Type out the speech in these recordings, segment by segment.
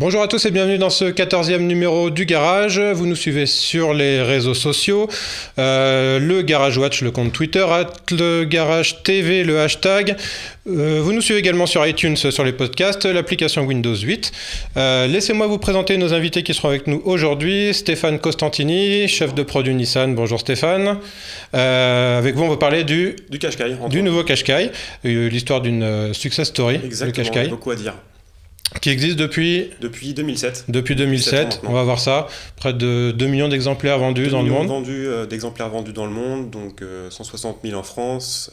Bonjour à tous et bienvenue dans ce 14e numéro du Garage. Vous nous suivez sur les réseaux sociaux, le Garage Watch, le compte Twitter, le Garage TV, le hashtag. Vous nous suivez également sur iTunes, sur les podcasts, l'application Windows 8. Laissez-moi vous présenter nos invités qui seront avec nous aujourd'hui. Stéphane Costantini, chef de produit Nissan. Bonjour Stéphane. Avec vous, on va parler du Qashqai, nouveau Qashqai, l'histoire d'une success story. Exactement, le Qashqai. il y a beaucoup à dire. Qui existe depuis 2007. Depuis 2007, on va voir ça. Près de 2 millions d'exemplaires vendus dans le monde. D'exemplaires vendus dans le monde, donc 160 000 en France.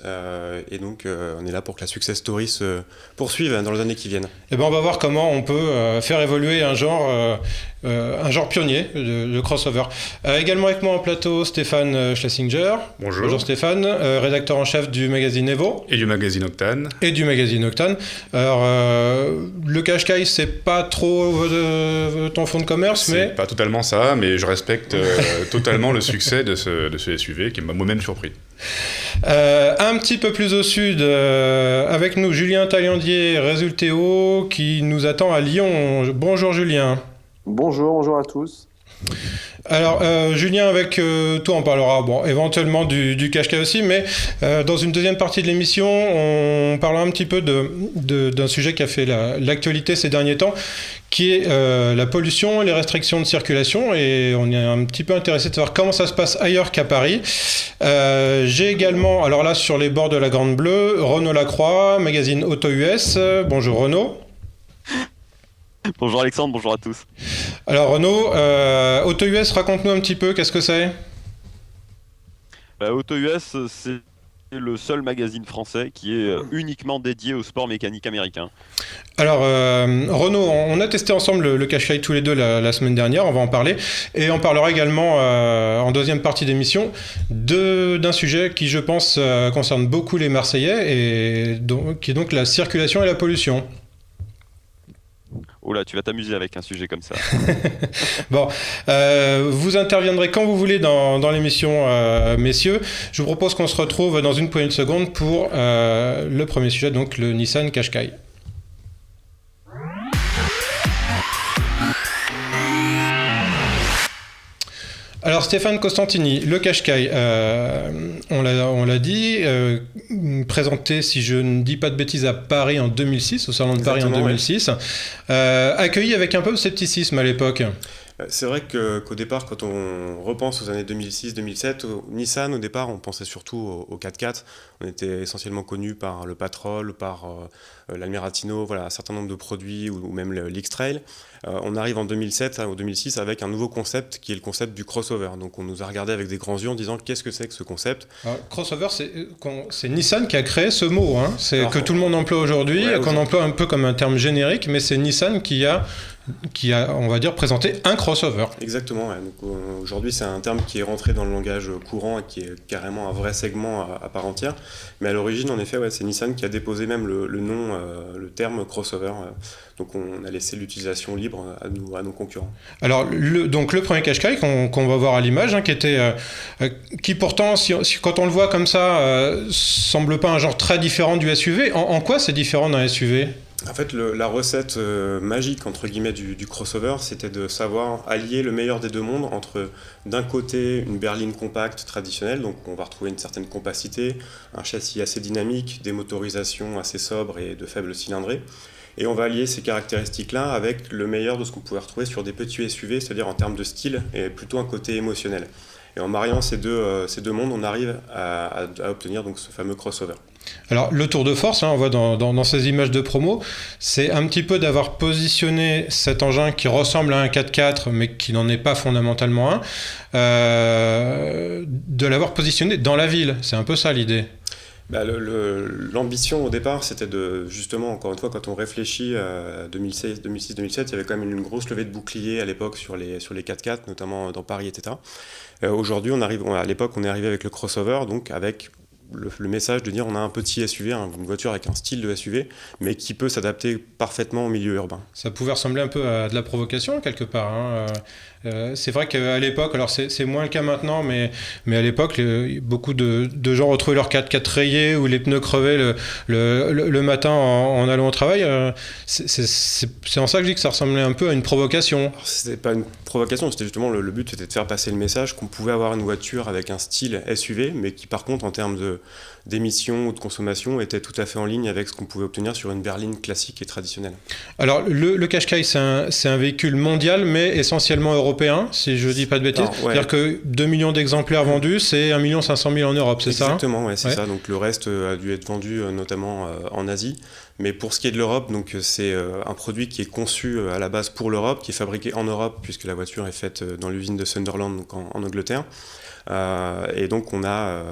Et donc on est là pour que la success story se poursuive dans les années qui viennent. Et ben on va voir comment on peut faire évoluer un genre pionnier, le crossover. Également avec moi en plateau, Stéphane Schlesinger. Bonjour. Bonjour Stéphane, rédacteur en chef du magazine Evo. Et du magazine Octane. Alors, le Qashqai, c'est pas trop ton fonds de commerce, mais... C'est pas totalement ça, mais je respecte totalement le succès de ce SUV qui m'a moi-même surpris. Un petit peu plus au sud, avec nous, Julien Taillandier, Resultéo, qui nous attend à Lyon. Bonjour Julien. Bonjour à tous. Alors, Julien, avec toi, on parlera éventuellement du Qashqai aussi, mais dans une deuxième partie de l'émission, on parlera un petit peu d'un sujet qui a fait l'actualité ces derniers temps, qui est la pollution et les restrictions de circulation, et on est un petit peu intéressé de savoir comment ça se passe ailleurs qu'à Paris. J'ai également, alors là, sur les bords de la Grande Bleue, Renaud Lacroix, magazine Auto US. Bonjour Renaud. Bonjour Alexandre, bonjour à tous. Alors Renaud, Auto US, raconte-nous un petit peu, qu'est-ce que c'est ? Auto US, c'est le seul magazine français qui est uniquement dédié au sport mécanique américain. Alors Renaud, on a testé ensemble le Qashqai tous les deux la semaine dernière, on va en parler, et on parlera également en deuxième partie d'émission d'un sujet qui je pense concerne beaucoup les Marseillais, qui est donc la circulation et la pollution. Oh là, tu vas t'amuser avec un sujet comme ça. Bon, vous interviendrez quand vous voulez dans l'émission, messieurs. Je vous propose qu'on se retrouve dans une poignée de secondes pour le premier sujet, donc le Nissan Qashqai. Alors Stéphane Costantini, le Qashqai, on l'a dit, présenté, si je ne dis pas de bêtises, à Paris en 2006, au Salon de Paris en 2006, accueilli avec un peu de scepticisme à l'époque. C'est vrai qu'au départ, quand on repense aux années 2006-2007, Nissan, au départ, on pensait surtout au 4x4. On était essentiellement connu par le Patrol, par l'Almiratino, voilà, un certain nombre de produits, ou même l'X-Trail. On arrive en 2007 ou 2006 avec un nouveau concept qui est le concept du crossover. Donc on nous a regardé avec des grands yeux en disant qu'est-ce que c'est que ce concept. Alors, crossover, c'est Nissan qui a créé ce mot, hein. C'est alors, que tout le monde emploie aujourd'hui, qu'on emploie un peu comme un terme générique, mais c'est Nissan qui a, on va dire, présenté un crossover. Exactement, ouais. Donc, aujourd'hui c'est un terme qui est rentré dans le langage courant et qui est carrément un vrai segment à part entière. Mais à l'origine, en effet, c'est Nissan qui a déposé même le nom, le terme crossover. Donc on a laissé l'utilisation libre à nos concurrents. Alors donc le premier Qashqai qu'on va voir à l'image, hein, qui pourtant, quand on le voit comme ça, semble pas un genre très différent du SUV. En quoi c'est différent d'un SUV ? En fait, la recette magique, entre guillemets, du crossover, c'était de savoir allier le meilleur des deux mondes entre, d'un côté, une berline compacte traditionnelle, donc on va retrouver une certaine compacité, un châssis assez dynamique, des motorisations assez sobres et de faible cylindrée, et on va allier ces caractéristiques-là avec le meilleur de ce qu'on pouvait retrouver sur des petits SUV, c'est-à-dire en termes de style, et plutôt un côté émotionnel. Et en mariant ces deux mondes, on arrive à obtenir donc ce fameux crossover. Alors le tour de force, hein, on voit dans ces images de promo, c'est un petit peu d'avoir positionné cet engin qui ressemble à un 4x4 mais qui n'en est pas fondamentalement un, de l'avoir positionné dans la ville. C'est un peu ça l'idée. L'ambition au départ, c'était de, justement, encore une fois, quand on réfléchit à 2006, 2007, il y avait quand même une grosse levée de boucliers à l'époque sur les 4x4, notamment dans Paris, etc. Aujourd'hui, à l'époque, on est arrivé avec le crossover, donc avec le message de dire on a un petit SUV, une voiture avec un style de SUV, mais qui peut s'adapter parfaitement au milieu urbain. Ça pouvait ressembler un peu à de la provocation quelque part, hein. C'est vrai qu'à l'époque, alors c'est moins le cas maintenant, mais à l'époque, beaucoup de gens retrouvaient leur 4x4 rayé ou les pneus crevés le matin en allant au travail. C'est en ça que je dis que ça ressemblait un peu à une provocation. C'était pas une provocation, c'était justement le but, c'était de faire passer le message qu'on pouvait avoir une voiture avec un style SUV, mais qui par contre en termes d'émissions ou de consommation était tout à fait en ligne avec ce qu'on pouvait obtenir sur une berline classique et traditionnelle. Alors le Qashqai, c'est un véhicule mondial, mais essentiellement européen, si je dis pas de bêtises. Alors, ouais. C'est-à-dire que 2 millions d'exemplaires vendus, c'est 1 500 000 en Europe, c'est ça? Exactement, ouais, c'est Ouais. ça. Donc le reste a dû être vendu notamment en Asie. Mais pour ce qui est de l'Europe, donc c'est un produit qui est conçu à la base pour l'Europe, qui est fabriqué en Europe, puisque la voiture est faite dans l'usine de Sunderland, donc en Angleterre. Et donc on a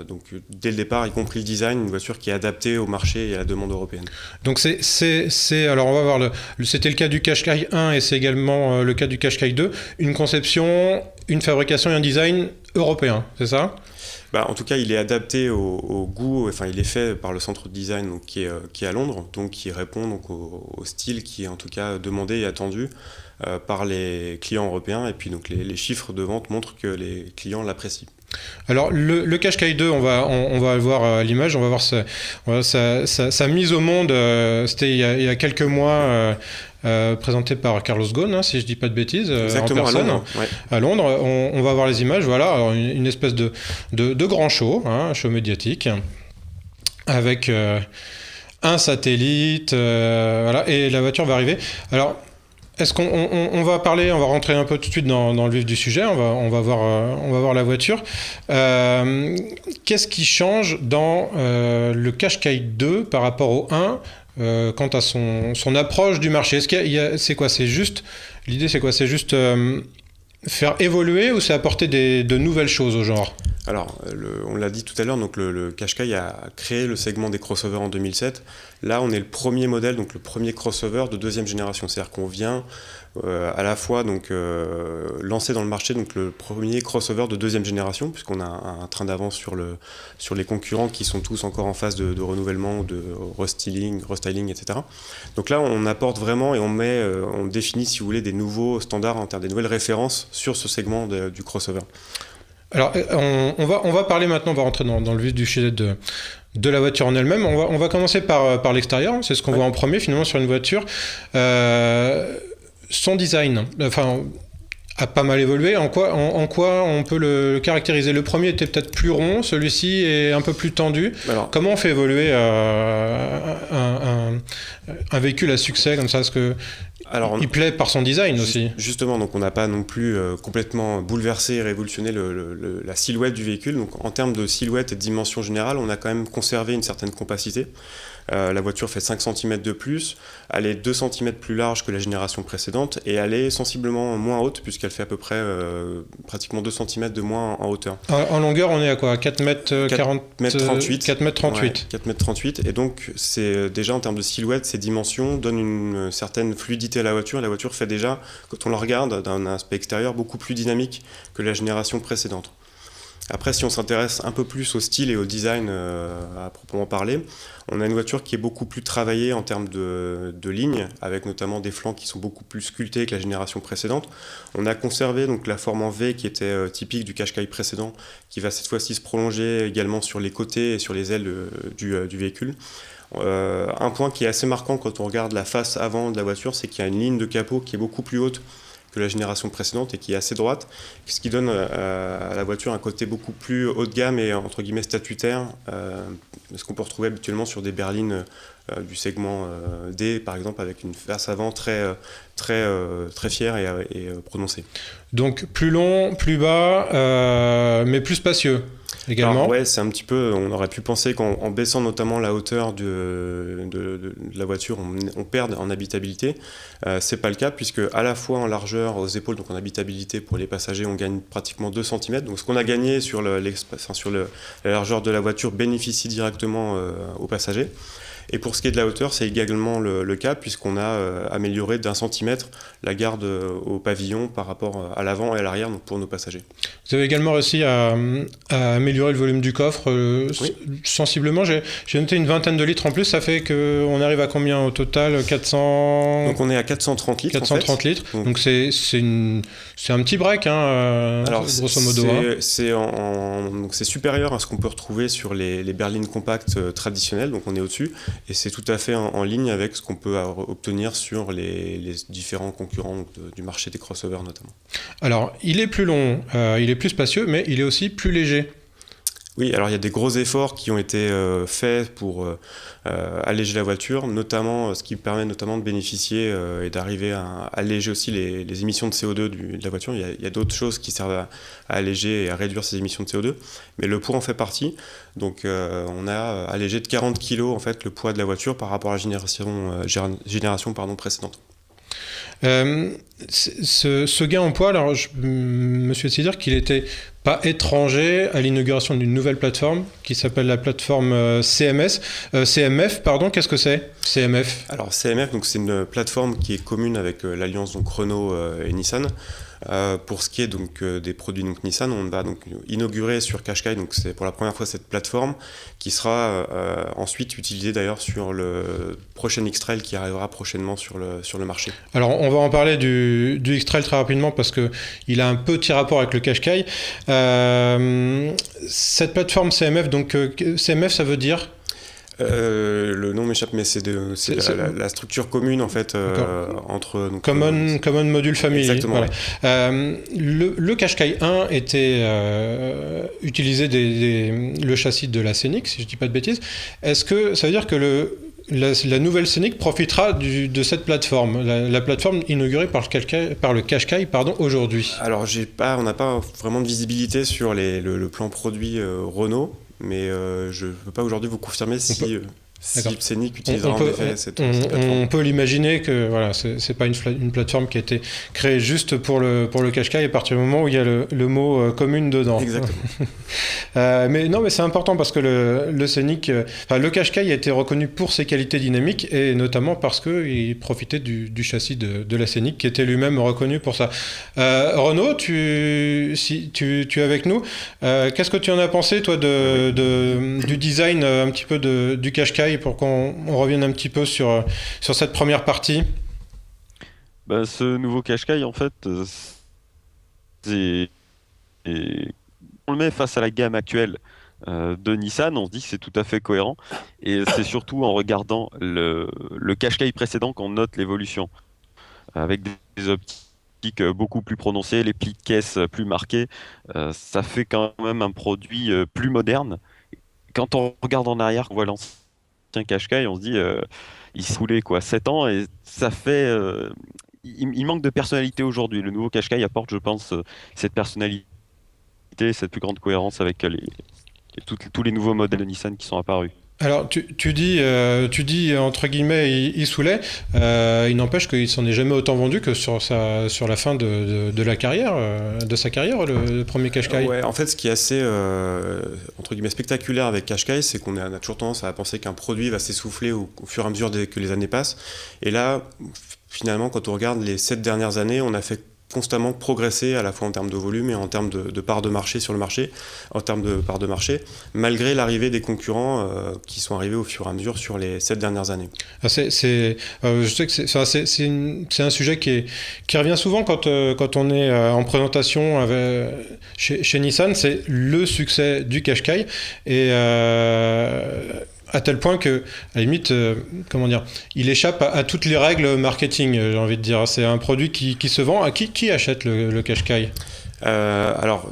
donc dès le départ, y compris le design, une voiture qui est adaptée au marché et à la demande européenne. Donc alors on va voir c'était le cas du Qashqai 1 et c'est également le cas du Qashqai 2, une conception, une fabrication et un design européen, c'est ça? En tout cas, il est adapté au goût, enfin il est fait par le centre de design donc, qui est à Londres, donc qui répond donc, au style qui est en tout cas demandé et attendu par les clients européens. Et puis donc les chiffres de vente montrent que les clients l'apprécient. Alors le Qashqai 2, on va le voir à l'image, on va voir sa mise au monde, c'était il y a quelques mois, présenté par Carlos Ghosn, hein, si je dis pas de bêtises, Exactement, en personne, à Londres. Ouais. à Londres. On va voir les images, voilà, alors une espèce de grand show, hein, un show médiatique, avec un satellite, voilà, et la voiture va arriver. Alors, est-ce qu'on va parler, on va rentrer un peu tout de suite dans le vif du sujet, on va voir la voiture. Qu'est-ce qui change dans le Qashqai 2 par rapport au 1 quant à son approche du marché? C'est quoi? L'idée c'est quoi? C'est juste faire évoluer ou c'est apporter de nouvelles choses au genre? Alors, on l'a dit tout à l'heure, donc le Qashqai a créé le segment des crossovers en 2007. Là, on est le premier modèle, donc le premier crossover de deuxième génération. C'est-à-dire qu'on vient à la fois donc, lancer dans le marché donc, le premier crossover de deuxième génération, puisqu'on a un train d'avance sur les concurrents qui sont tous encore en phase de renouvellement ou de restyling, etc. Donc là, on apporte vraiment et on définit, si vous voulez, des nouveaux standards en termes des nouvelles références sur ce segment du crossover. Alors, on va parler maintenant, on va rentrer dans le vif du sujet de la voiture en elle-même. On va commencer par l'extérieur, c'est ce qu'on voit en premier finalement sur une voiture. Son design, a pas mal évolué. En quoi on peut le caractériser? Le premier était peut-être plus rond, celui-ci est un peu plus tendu. Alors, comment on fait évoluer un véhicule à succès comme ça? Parce que il plaît par son design aussi. Justement, donc on n'a pas non plus complètement bouleversé et révolutionné la silhouette du véhicule. Donc en termes de silhouette et de dimension générale, on a quand même conservé une certaine compacité. La voiture fait 5 cm de plus, elle est 2 cm plus large que la génération précédente et elle est sensiblement moins haute puisqu'elle fait à peu près pratiquement 2 cm de moins en hauteur. En longueur, on est à quoi? 4 mètres 38. 4 mètres 38. Ouais, 4 mètres 38. Et donc, c'est déjà en termes de silhouette, ces dimensions donnent une certaine fluidité à la voiture. La voiture fait déjà, quand on la regarde d'un aspect extérieur, beaucoup plus dynamique que la génération précédente. Après, si on s'intéresse un peu plus au style et au design à proprement parler, on a une voiture qui est beaucoup plus travaillée en termes de lignes, avec notamment des flancs qui sont beaucoup plus sculptés que la génération précédente. On a conservé donc la forme en V qui était typique du Qashqai précédent, qui va cette fois-ci se prolonger également sur les côtés et sur les ailes du véhicule. Un point qui est assez marquant quand on regarde la face avant de la voiture, c'est qu'il y a une ligne de capot qui est beaucoup plus haute que la génération précédente et qui est assez droite, ce qui donne à la voiture un côté beaucoup plus haut de gamme et entre guillemets statutaire, ce qu'on peut retrouver habituellement sur des berlines du segment D, par exemple, avec une face avant très fière et prononcée. Donc plus long, plus bas, mais plus spacieux également. Alors, ouais, c'est un petit peu, on aurait pu penser qu'en baissant notamment la hauteur de la voiture, on perd en habitabilité. C'est pas le cas puisque à la fois en largeur aux épaules, donc en habitabilité pour les passagers, on gagne pratiquement 2 cm. Donc ce qu'on a gagné sur la largeur de la voiture bénéficie directement aux passagers. Et pour ce qui est de la hauteur, c'est également le cas, puisqu'on a amélioré d'1 centimètre la garde au pavillon par rapport à l'avant et à l'arrière, donc pour nos passagers. Vous avez également réussi à améliorer le volume du coffre Oui. sensiblement. J'ai noté une vingtaine de litres en plus. Ça fait qu'on arrive à combien au total? 400... Donc on est à 430 litres. 430 litres. Donc c'est un petit break, hein, alors, grosso modo. c'est supérieur à ce qu'on peut retrouver sur les berlines compactes traditionnelles, donc on est au-dessus, et c'est tout à fait en ligne avec ce qu'on peut obtenir sur les différents concurrents du marché des crossovers notamment. Alors, il est plus long, il est plus spacieux, mais il est aussi plus léger. Oui, alors il y a des gros efforts qui ont été faits pour alléger la voiture, notamment ce qui permet notamment de bénéficier et d'arriver à alléger aussi les émissions de CO2 de la voiture. Il y a d'autres choses qui servent à alléger et à réduire ces émissions de CO2, mais le poids en fait partie. Donc on a allégé de 40 kg en fait le poids de la voiture par rapport à la génération précédente. Ce gain en poids, alors je me suis laissé dire qu'il n'était pas étranger à l'inauguration d'une nouvelle plateforme qui s'appelle la plateforme CMF, pardon. Qu'est-ce que c'est, CMF? Alors CMF, donc c'est une plateforme qui est commune avec l'alliance donc Renault et Nissan. Pour ce qui est donc des produits donc Nissan, on va donc inaugurer sur Qashqai, donc c'est pour la première fois cette plateforme qui sera ensuite utilisée d'ailleurs sur le prochain X-Trail qui arrivera prochainement sur le marché. Alors on va en parler du X-Trail très rapidement parce que il a un petit rapport avec le Qashqai. Cette plateforme CMF, donc CMF ça veut dire? Le nom m'échappe, mais c'est la structure commune en fait entre donc, Common Module Family. Exactement. Voilà. Ouais. Le Qashqai 1 était utilisé le châssis de la Scénic, si je dis pas de bêtises. Est-ce que ça veut dire que la nouvelle Scénic profitera de cette plateforme, la plateforme inaugurée par le Qashqai aujourd'hui? Alors on n'a pas vraiment de visibilité sur le plan produit Renault. Mais je ne peux pas aujourd'hui vous confirmer si Scénic utilisera en effet cette plateforme. On peut l'imaginer que voilà, c'est pas une plateforme qui a été créée juste pour le Qashqai à partir du moment où il y a le mot commune dedans. Exactement. Mais c'est important parce que le Scénic, le Qashqai a été reconnu pour ses qualités dynamiques et notamment parce qu'il profitait du châssis de la Scénic qui était lui-même reconnu pour ça. Renaud, tu es avec nous. Qu'est-ce que tu en as pensé toi du design un petit peu du Qashqai pour qu'on revienne un petit peu sur cette première partie? Ce nouveau Qashqai, en fait, on le met face à la gamme actuelle de Nissan, on se dit que c'est tout à fait cohérent. Et c'est surtout en regardant le Qashqai précédent qu'on note l'évolution. Avec des optiques beaucoup plus prononcées, les plis de caisse plus marqués, ça fait quand même un produit plus moderne. Quand on regarde en arrière, on voit l'ancien Qashqai, on se dit il s'est coulé 7 ans et ça fait il manque de personnalité aujourd'hui. Le nouveau Qashqai apporte, je pense, cette personnalité, cette plus grande cohérence avec tous les nouveaux modèles de Nissan qui sont apparus. Alors, tu dis entre guillemets, il saoulait. Il n'empêche qu'il s'en est jamais autant vendu que sur la fin de la carrière, de sa carrière, le premier Qashqai. Ouais, en fait, ce qui est assez entre guillemets spectaculaire avec Qashqai, c'est qu'on a toujours tendance à penser qu'un produit va s'essouffler au fur et à mesure que les années passent. Et là, finalement, quand on regarde les 7 dernières années, on a fait constamment progresser à la fois en termes de volume et en termes de part de marché sur le marché, malgré l'arrivée des concurrents qui sont arrivés au fur et à mesure sur les 7 dernières années. Je sais que c'est un sujet qui revient souvent quand on est en présentation chez Nissan, c'est le succès du Qashqai et à tel point que, à la limite, il échappe à toutes les règles marketing, j'ai envie de dire. C'est un produit qui se vend. À qui achète le Qashqai? Alors,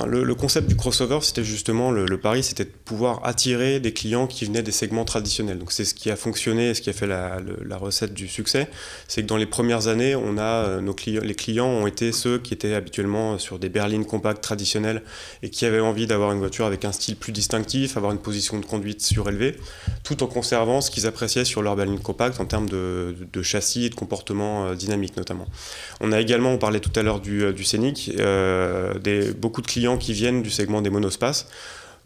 le concept du crossover, c'était justement le pari, c'était de pouvoir attirer des clients qui venaient des segments traditionnels. Donc, c'est ce qui a fonctionné et ce qui a fait la recette du succès. C'est que dans les premières années, les clients ont été ceux qui étaient habituellement sur des berlines compactes traditionnelles et qui avaient envie d'avoir une voiture avec un style plus distinctif, avoir une position de conduite surélevée, tout en conservant ce qu'ils appréciaient sur leur berline compacte en termes de châssis et de comportement dynamique notamment. On parlait tout à l'heure du Scénic, beaucoup de clients qui viennent du segment des monospaces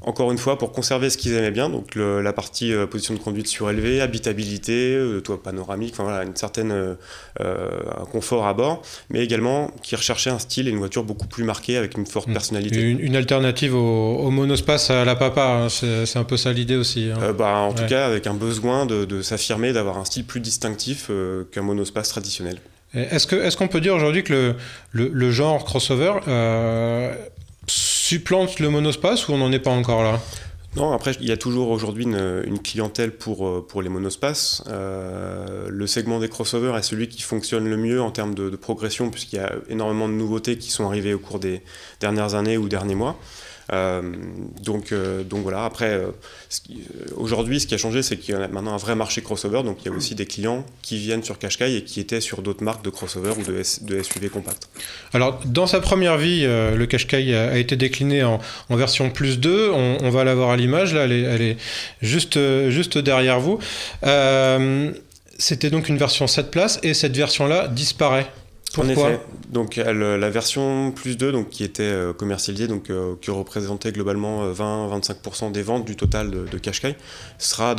Encore une fois, pour conserver ce qu'ils aimaient bien, donc la partie position de conduite surélevée, habitabilité, toit panoramique, enfin voilà, une certaine un confort à bord, mais également qui recherchait un style et une voiture beaucoup plus marquée avec une forte personnalité. Une alternative au monospace à la papa, hein, c'est un peu ça l'idée aussi. Hein. En tout cas, avec un besoin de s'affirmer, d'avoir un style plus distinctif qu'un monospace traditionnel. Est-ce qu'on peut dire aujourd'hui que le genre crossover supplante le monospace ou on n'en est pas encore là ? Non, après, il y a toujours aujourd'hui une clientèle pour les monospaces. Le segment des crossovers est celui qui fonctionne le mieux en termes de progression, puisqu'il y a énormément de nouveautés qui sont arrivées au cours des dernières années ou derniers mois. Donc voilà, après, aujourd'hui, ce qui a changé, c'est qu'il y a maintenant un vrai marché crossover, donc il y a aussi des clients qui viennent sur Qashqai et qui étaient sur d'autres marques de crossover ou de SUV compacts. Alors, dans sa première vie, le Qashqai a été décliné en version plus 2, on va la voir à l'image, là, elle est juste derrière vous. C'était donc une version 7 places, et cette version-là disparaît. Pourquoi ? En effet, donc la version plus 2, donc, qui était commercialisée, donc, qui représentait globalement 20-25% des ventes du total de Qashqai, ne sera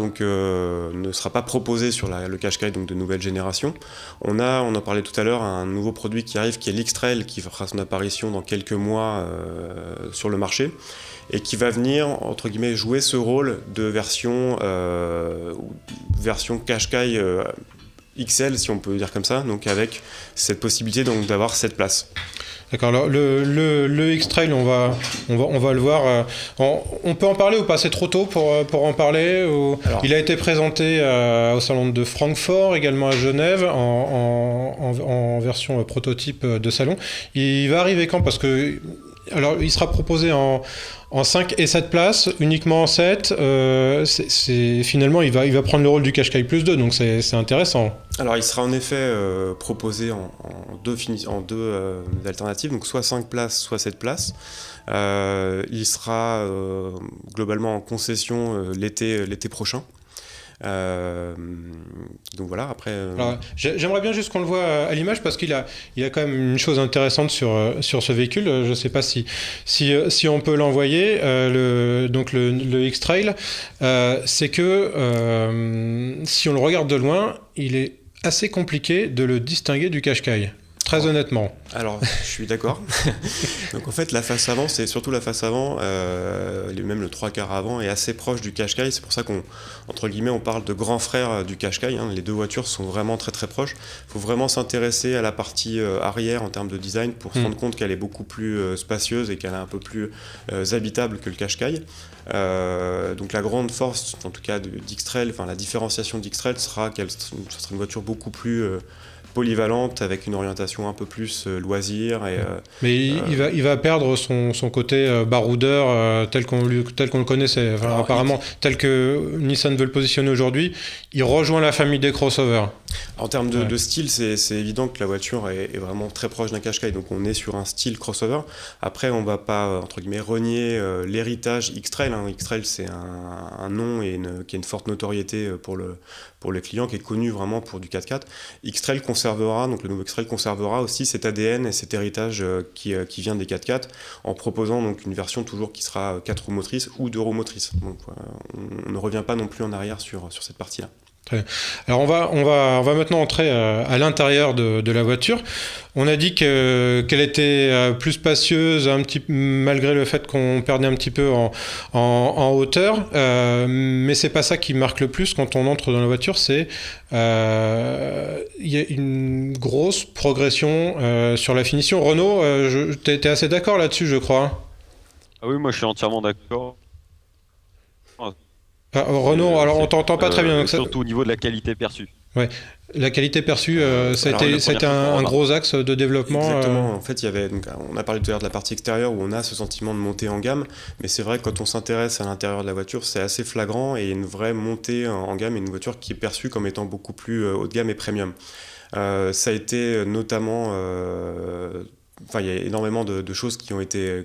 pas proposée sur le Qashqai donc, de nouvelle génération. On en parlait tout à l'heure, un nouveau produit qui arrive, qui est l'X-Trail, qui fera son apparition dans quelques mois sur le marché, et qui va venir, entre guillemets, jouer ce rôle de version Qashqai XL, si on peut dire comme ça, donc avec cette possibilité donc d'avoir 7 places. D'accord, alors le X-Trail, on va le voir. On peut en parler ou pas ? C'est trop tôt pour en parler ou... Il a été présenté au salon de Francfort, également à Genève, en version prototype de salon. Il va arriver quand ? Parce que... Alors, il sera proposé en 5 et 7 places, uniquement en 7. Finalement, il va prendre le rôle du Qashqai plus 2, donc c'est intéressant. Alors, il sera en effet proposé en deux alternatives, donc soit 5 places, soit 7 places. Il sera globalement en concession l'été prochain. Donc voilà, après... Alors, j'aimerais bien juste qu'on le voit à l'image parce qu'il a quand même une chose intéressante sur ce véhicule. Je ne sais pas si on peut l'envoyer. Donc le X-Trail, c'est que si on le regarde de loin, il est assez compliqué de le distinguer du Qashqai. Très honnêtement. Alors, je suis d'accord. Donc en fait, la face avant, c'est surtout la face avant, même le 3/4 avant est assez proche du Qashqai. C'est pour ça qu'entre guillemets, on parle de grand frère du Qashqai. Hein. Les deux voitures sont vraiment très très proches. Il faut vraiment s'intéresser à la partie arrière en termes de design pour se rendre compte qu'elle est beaucoup plus spacieuse et qu'elle est un peu plus habitable que le Qashqai. Donc la grande force, en tout cas d'X-Trail, enfin la différenciation d'X-Trail sera ce sera une voiture beaucoup plus polyvalente avec une orientation un peu plus loisir. Mais il va perdre son côté baroudeur tel qu'on le connaissait. Enfin, alors, apparemment, tel que Nissan veut le positionner aujourd'hui, il rejoint la famille des crossovers. En termes de style, c'est évident que la voiture est vraiment très proche d'un Qashqai, donc on est sur un style crossover. Après, on ne va pas, entre guillemets, renier l'héritage X-Trail. Hein. X-Trail, c'est un nom qui a une forte notoriété pour le client, qui est connu vraiment pour du 4x4. X-Trail conservera, donc le nouveau X-Trail conservera aussi cet ADN et cet héritage qui vient des 4x4, en proposant donc une version toujours qui sera 4 roues motrices ou 2 roues motrices. Donc on ne revient pas non plus en arrière sur cette partie-là. Très bien. Alors on va maintenant entrer à l'intérieur de la voiture. On a dit qu'elle était plus spacieuse, malgré le fait qu'on perdait un petit peu en hauteur, mais c'est pas ça qui marque le plus quand on entre dans la voiture. C'est il y a une grosse progression sur la finition. Renaud, t'es assez d'accord là-dessus, je crois. Ah oui, moi je suis entièrement d'accord. Renaud, alors on t'entend pas très bien. Donc surtout au niveau de la qualité perçue. Ouais. La qualité perçue, ça a été un gros axe de développement. Exactement. En fait, on a parlé tout à l'heure de la partie extérieure où on a ce sentiment de montée en gamme, mais c'est vrai que quand on s'intéresse à l'intérieur de la voiture, c'est assez flagrant et il y a une vraie montée en gamme et une voiture qui est perçue comme étant beaucoup plus haut de gamme et premium. Ça a été notamment Enfin, il y a énormément de choses qui ont été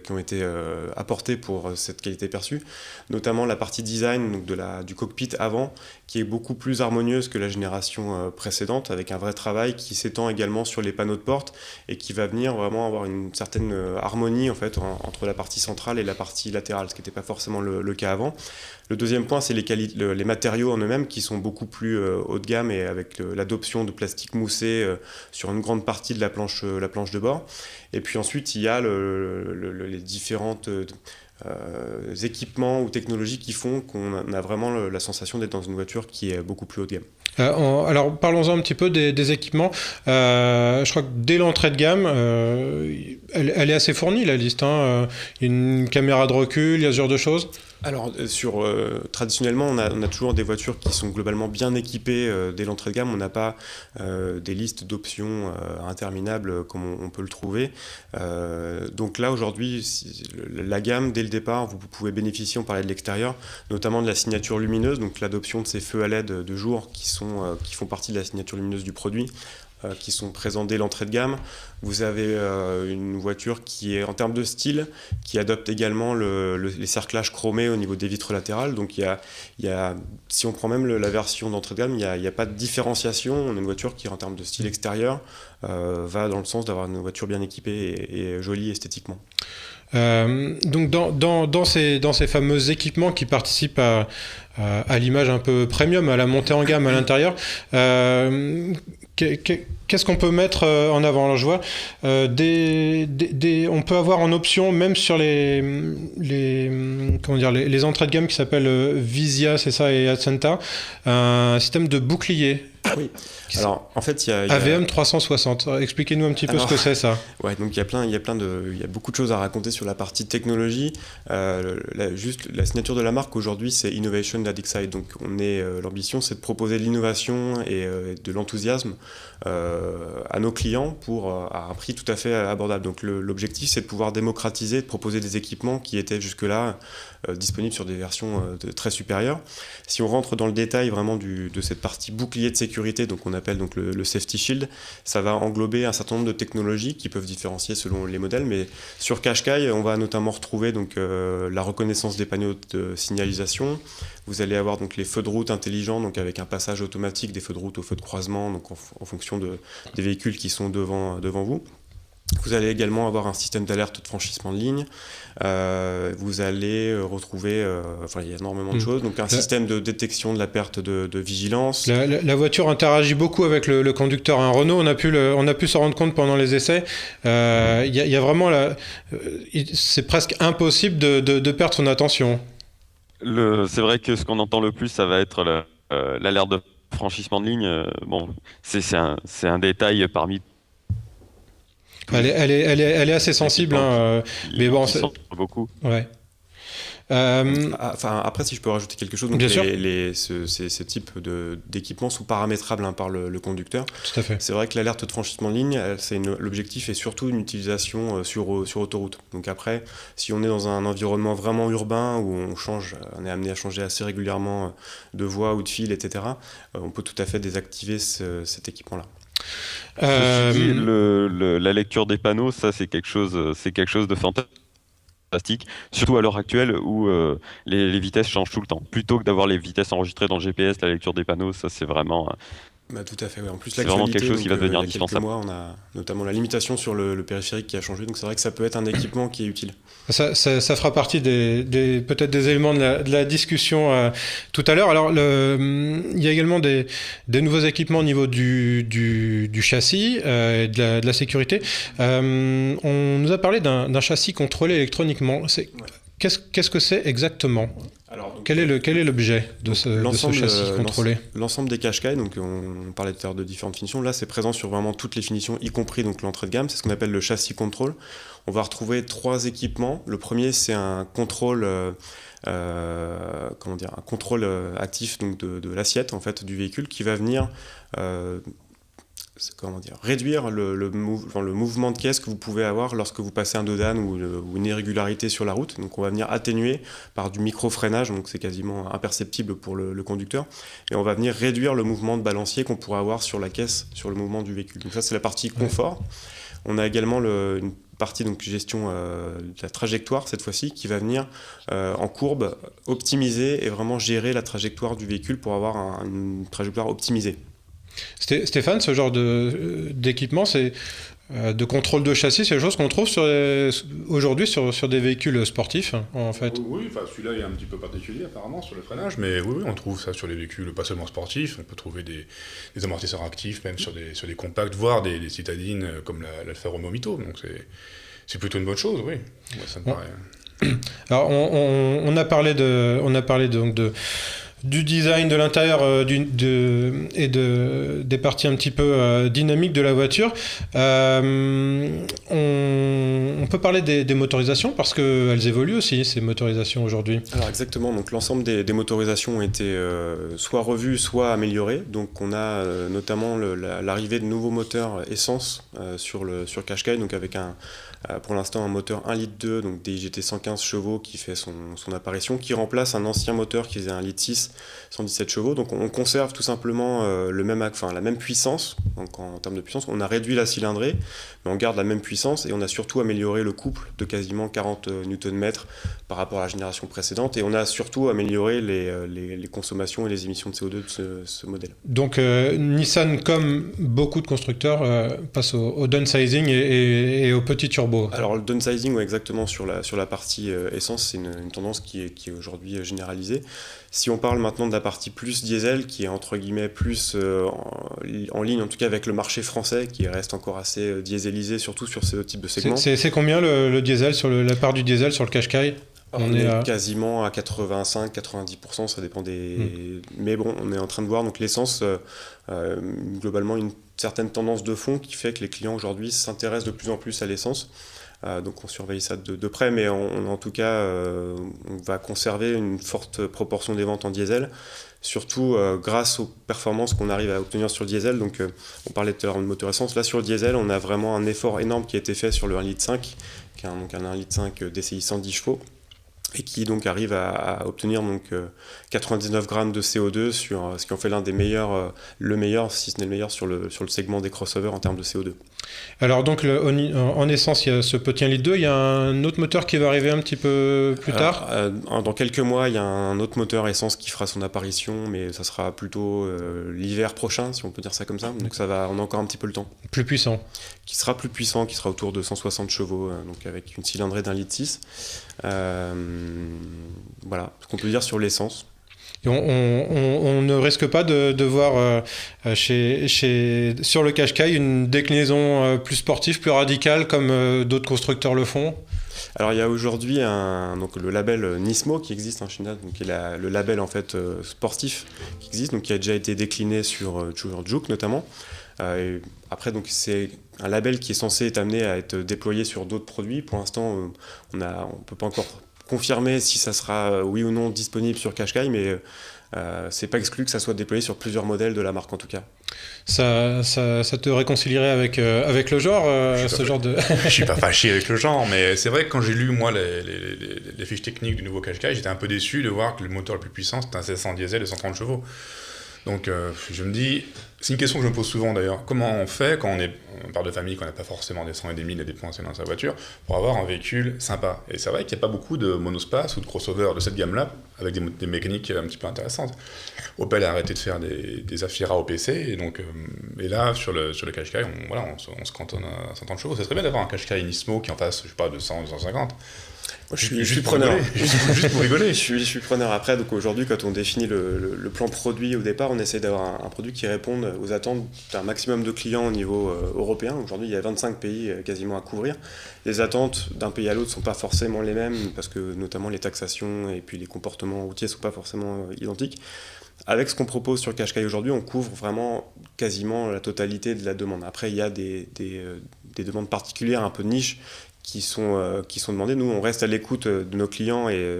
apportées pour cette qualité perçue, notamment la partie design donc du cockpit avant, qui est beaucoup plus harmonieuse que la génération précédente, avec un vrai travail qui s'étend également sur les panneaux de porte et qui va venir vraiment avoir une certaine harmonie en fait, entre la partie centrale et la partie latérale, ce qui n'était pas forcément le cas avant. Le deuxième point, c'est les matériaux en eux-mêmes qui sont beaucoup plus haut de gamme et avec l'adoption de plastique moussé sur une grande partie de la planche de bord. Et puis ensuite, il y a les différentes équipements ou technologies qui font qu'on a vraiment la sensation d'être dans une voiture qui est beaucoup plus haut de gamme. Alors parlons-en un petit peu des équipements. Je crois que dès l'entrée de gamme, elle est assez fournie la liste. Une caméra de recul, il y a ce genre de choses. Alors, traditionnellement, on a toujours des voitures qui sont globalement bien équipées dès l'entrée de gamme. On n'a pas des listes d'options interminables comme on peut le trouver. Donc là, aujourd'hui, la gamme, dès le départ, vous pouvez bénéficier, on parlait de l'extérieur, notamment de la signature lumineuse, donc l'adoption de ces feux à LED de jour qui font partie de la signature lumineuse du produit, qui sont présents dès l'entrée de gamme. Vous avez une voiture qui est, en termes de style, qui adopte également les cerclages chromés au niveau des vitres latérales. Donc si on prend même la version d'entrée de gamme, il n'y a pas de différenciation. On a une voiture qui, en termes de style extérieur, va dans le sens d'avoir une voiture bien équipée et jolie esthétiquement. Donc dans ces fameux équipements qui participent à l'image un peu premium, à la montée en gamme à l'intérieur, qu'est-ce qu'on peut mettre en avant? Alors je vois on peut avoir en option, même sur les entrées de gamme qui s'appellent Visia, c'est ça, et Accenta, un système de bouclier. Oui. Alors, en fait, il y a AVM 360. Expliquez-nous un petit peu ce que c'est, ça. Ouais, donc il y a beaucoup de choses à raconter sur la partie technologie. Juste la signature de la marque aujourd'hui, c'est Innovation that Excite. Donc, l'ambition, c'est de proposer de l'innovation et de l'enthousiasme à nos clients à un prix tout à fait abordable. Donc, l'objectif, c'est de pouvoir démocratiser, de proposer des équipements qui étaient jusque-là disponibles sur des versions très supérieures. Si on rentre dans le détail vraiment de cette partie bouclier de sécurité, donc on appelle donc le Safety Shield, ça va englober un certain nombre de technologies qui peuvent différencier selon les modèles, mais sur Qashqai, on va notamment retrouver donc, la reconnaissance des panneaux de signalisation. Vous allez avoir donc les feux de route intelligents, donc avec un passage automatique des feux de route aux feux de croisement, donc en fonction des véhicules qui sont devant vous. Vous allez également avoir un système d'alerte de franchissement de ligne. Vous allez retrouver, il y a énormément de choses. Donc un système de détection de la perte de vigilance. La voiture interagit beaucoup avec le conducteur. Un Renault, on a pu s'en rendre compte pendant les essais. Il y a vraiment c'est presque impossible de perdre son attention. C'est vrai que ce qu'on entend le plus, ça va être l'alerte de franchissement de ligne. C'est un détail parmi. Elle est assez sensible, mais bon, c'est beaucoup. Ouais. Après, si je peux rajouter quelque chose, donc bien sûr. ces types d'équipements sont paramétrables par le conducteur. Tout à fait. C'est vrai que l'alerte de franchissement de ligne, l'objectif est surtout une utilisation sur autoroute. Donc après, si on est dans un environnement vraiment urbain où on est amené à changer assez régulièrement de voie ou de fil, etc., on peut tout à fait désactiver cet équipement-là. La lecture des panneaux, ça c'est quelque chose de fantastique, surtout à l'heure actuelle où les vitesses changent tout le temps. Plutôt que d'avoir les vitesses enregistrées dans le GPS, la lecture des panneaux, ça c'est vraiment. Tout à fait, ouais. En plus, c'est vraiment quelque chose qui va devenir indispensable. Il y a quelques mois, on a notamment la limitation sur le périphérique qui a changé, donc c'est vrai que ça peut être un équipement qui est utile. Ça fera partie peut-être des éléments de la discussion tout à l'heure. Alors, il y a également des nouveaux équipements au niveau du châssis et de la sécurité. On nous a parlé d'un châssis contrôlé électroniquement. Qu'est-ce que c'est exactement ? Alors, quel est l'objet de ce châssis contrôlé ? L'ensemble des Qashqai, donc on parlait tout à l'heure de différentes finitions, là c'est présent sur vraiment toutes les finitions, y compris donc l'entrée de gamme, c'est ce qu'on appelle le châssis contrôle. On va retrouver 3 équipements. Le premier, c'est un contrôle, un contrôle actif donc de l'assiette en fait du véhicule qui va venir réduire le mouvement de caisse que vous pouvez avoir lorsque vous passez un dodane ou une irrégularité sur la route. Donc on va venir atténuer par du micro-freinage, donc c'est quasiment imperceptible pour le conducteur, et on va venir réduire le mouvement de balancier qu'on pourrait avoir sur la caisse, sur le mouvement du véhicule. Donc ça c'est la partie confort. On a également une partie donc gestion de la trajectoire cette fois-ci qui va venir en courbe optimiser et vraiment gérer la trajectoire du véhicule pour avoir une trajectoire optimisée. Stéphane, ce genre d'équipement, c'est de contrôle de châssis, c'est des choses qu'on trouve aujourd'hui sur des véhicules sportifs, en fait. Oui, celui-là est un petit peu particulier apparemment sur le freinage, mais oui, on trouve ça sur les véhicules pas seulement sportifs, on peut trouver des amortisseurs actifs, même sur des compacts, voire des citadines comme l'Alfa Romeo Mito, donc c'est plutôt une bonne chose, oui. Moi, ça me paraît... Alors, on a parlé donc du design de l'intérieur et des parties un petit peu dynamiques de la voiture. On peut parler des motorisations parce qu'elles évoluent aussi, ces motorisations aujourd'hui. Alors exactement, donc l'ensemble des motorisations ont été soit revues, soit améliorées. Donc on a notamment l'arrivée de nouveaux moteurs essence sur Qashqai, donc avec pour l'instant un moteur 1,2 litre, donc DIGT 115 chevaux qui fait son apparition, qui remplace un ancien moteur qui faisait 1,6 litre 117 chevaux. Donc on conserve tout simplement la même puissance. Donc en termes de puissance, on a réduit la cylindrée, mais on garde la même puissance et on a surtout amélioré le couple de quasiment 40 Nm par rapport à la génération précédente. Et on a surtout amélioré les consommations et les émissions de CO2 de ce modèle. Donc Nissan, comme beaucoup de constructeurs, passe au downsizing et au petit turbo. Alors le downsizing, ouais, exactement, sur la partie essence, c'est une tendance qui est aujourd'hui généralisée. Si on parle maintenant de la partie plus diesel, qui est entre guillemets plus en ligne, en tout cas avec le marché français, qui reste encore assez dieselisé, surtout sur ce type de segment. C'est combien le diesel, la part du diesel sur le Qashqai ? On est quasiment à 85-90%, ça dépend des... Mais bon, on est en train de voir donc l'essence, globalement, une certaine tendance de fond qui fait que les clients aujourd'hui s'intéressent de plus en plus à l'essence. Donc on surveille ça de près, mais en tout cas, on va conserver une forte proportion des ventes en diesel, surtout grâce aux performances qu'on arrive à obtenir sur le diesel. Donc on parlait tout à l'heure de moteur essence, là sur le diesel, on a vraiment un effort énorme qui a été fait sur le 1,5 litre, qui est un 1,5 litre DCI 110 chevaux. Et qui donc arrive à obtenir 99 grammes de CO2 sur ce qui en fait l'un des meilleurs, le meilleur, si ce n'est le meilleur sur le segment des crossovers en termes de CO2. Alors donc en essence, il y a ce petit 1,2 litre, il y a un autre moteur qui va arriver un petit peu plus tard. Dans quelques mois, il y a un autre moteur essence qui fera son apparition, mais ça sera plutôt l'hiver prochain, si on peut dire ça comme ça. Donc on a encore un petit peu le temps. Plus puissant. Qui sera plus puissant, qui sera autour de 160 chevaux, donc avec une cylindrée d'1,6 litre. Voilà ce qu'on peut dire sur l'essence. Et on ne risque pas de voir sur le Qashqai une déclinaison plus sportive, plus radicale, comme d'autres constructeurs le font. Alors il y a aujourd'hui le label Nismo qui existe chez Nissan, qui est le label en fait sportif qui existe, donc qui a déjà été décliné sur Juke notamment. Et après donc c'est un label qui est censé être amené à être déployé sur d'autres produits. Pour l'instant, on peut pas encore confirmer si ça sera oui ou non disponible sur Qashqai, mais c'est pas exclu que ça soit déployé sur plusieurs modèles de la marque en tout cas. Ça te réconcilierait avec le genre, genre de... Je suis pas fâché avec le genre, mais c'est vrai que quand j'ai lu moi les fiches techniques du nouveau Qashqai, j'étais un peu déçu de voir que le moteur le plus puissant c'était un 700 diesel de 130 chevaux. Donc je me dis, c'est une question que je me pose souvent d'ailleurs, comment on fait quand on est un père de famille, qu'on n'a pas forcément des 100 et des 1000 à dépenser dans sa voiture, pour avoir un véhicule sympa. Et c'est vrai qu'il n'y a pas beaucoup de monospace ou de crossover de cette gamme-là, avec des mécaniques un petit peu intéressantes. Opel a arrêté de faire des Afira OPC, et donc et là, sur le Qashqai, on se cantonne à 130 chevaux. Ça serait bien d'avoir un Qashqai Nismo qui en fasse, je sais pas, 200 ou 250. Je suis preneur. Juste pour rigoler. Je suis preneur. Après, donc aujourd'hui, quand on définit le plan produit au départ, on essaie d'avoir un produit qui réponde aux attentes d'un maximum de clients au niveau européen. Aujourd'hui, il y a 25 pays quasiment à couvrir. Les attentes d'un pays à l'autre ne sont pas forcément les mêmes, parce que notamment les taxations et puis les comportements routiers ne sont pas forcément identiques. Avec ce qu'on propose sur Qashqai aujourd'hui, on couvre vraiment quasiment la totalité de la demande. Après, il y a des demandes particulières, un peu de niche, qui sont demandées. Nous, on reste à l'écoute de nos clients et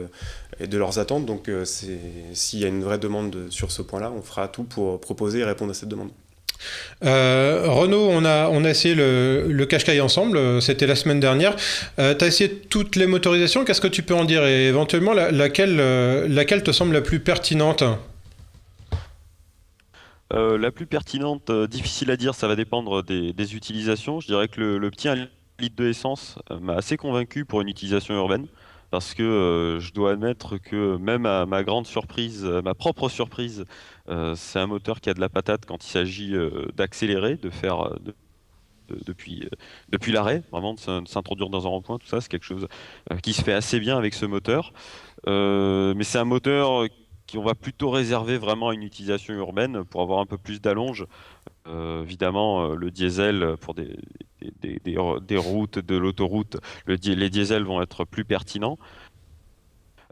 de leurs attentes. Donc, s'il y a une vraie demande sur ce point-là, on fera tout pour proposer et répondre à cette demande. Renaud, on a essayé le Qashqai ensemble, c'était la semaine dernière. Tu as essayé toutes les motorisations, qu'est-ce que tu peux en dire? Et éventuellement, laquelle te semble la plus pertinente? La plus pertinente, difficile à dire, ça va dépendre des utilisations. Je dirais que le petit 1 litre de essence m'a assez convaincu pour une utilisation urbaine, parce que je dois admettre que même à ma grande surprise, ma propre surprise, c'est un moteur qui a de la patate quand il s'agit d'accélérer, de faire depuis l'arrêt, vraiment de s'introduire dans un rond-point, tout ça, c'est quelque chose qui se fait assez bien avec ce moteur. Mais c'est un moteur qu'on va plutôt réserver vraiment à une utilisation urbaine pour avoir un peu plus d'allonge. Évidemment, le diesel pour des routes, de l'autoroute, les diesels vont être plus pertinents.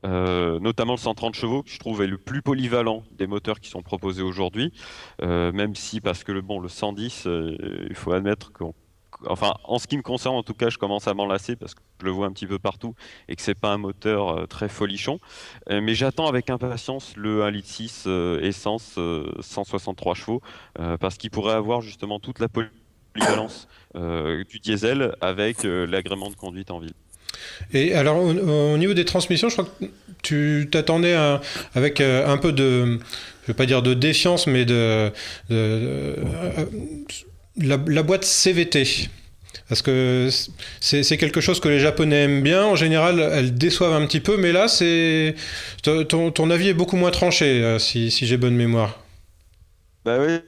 Notamment le 130 chevaux, que je trouve est le plus polyvalent des moteurs qui sont proposés aujourd'hui, même si, parce que le 110, il faut admettre enfin, en ce qui me concerne, en tout cas, je commence à m'en lasser parce que je le vois un petit peu partout et que c'est pas un moteur très folichon. Mais j'attends avec impatience le 1,6 litre essence 163 chevaux parce qu'il pourrait avoir justement toute la polyvalence du diesel avec l'agrément de conduite en ville. Et alors, au niveau des transmissions, je crois que tu t'attendais avec un peu de, je vais pas dire de défiance, mais la boîte CVT. Parce que c'est quelque chose que les Japonais aiment bien. En général, elles déçoivent un petit peu, mais là, ton avis est beaucoup moins tranché, si j'ai bonne mémoire. Bah oui,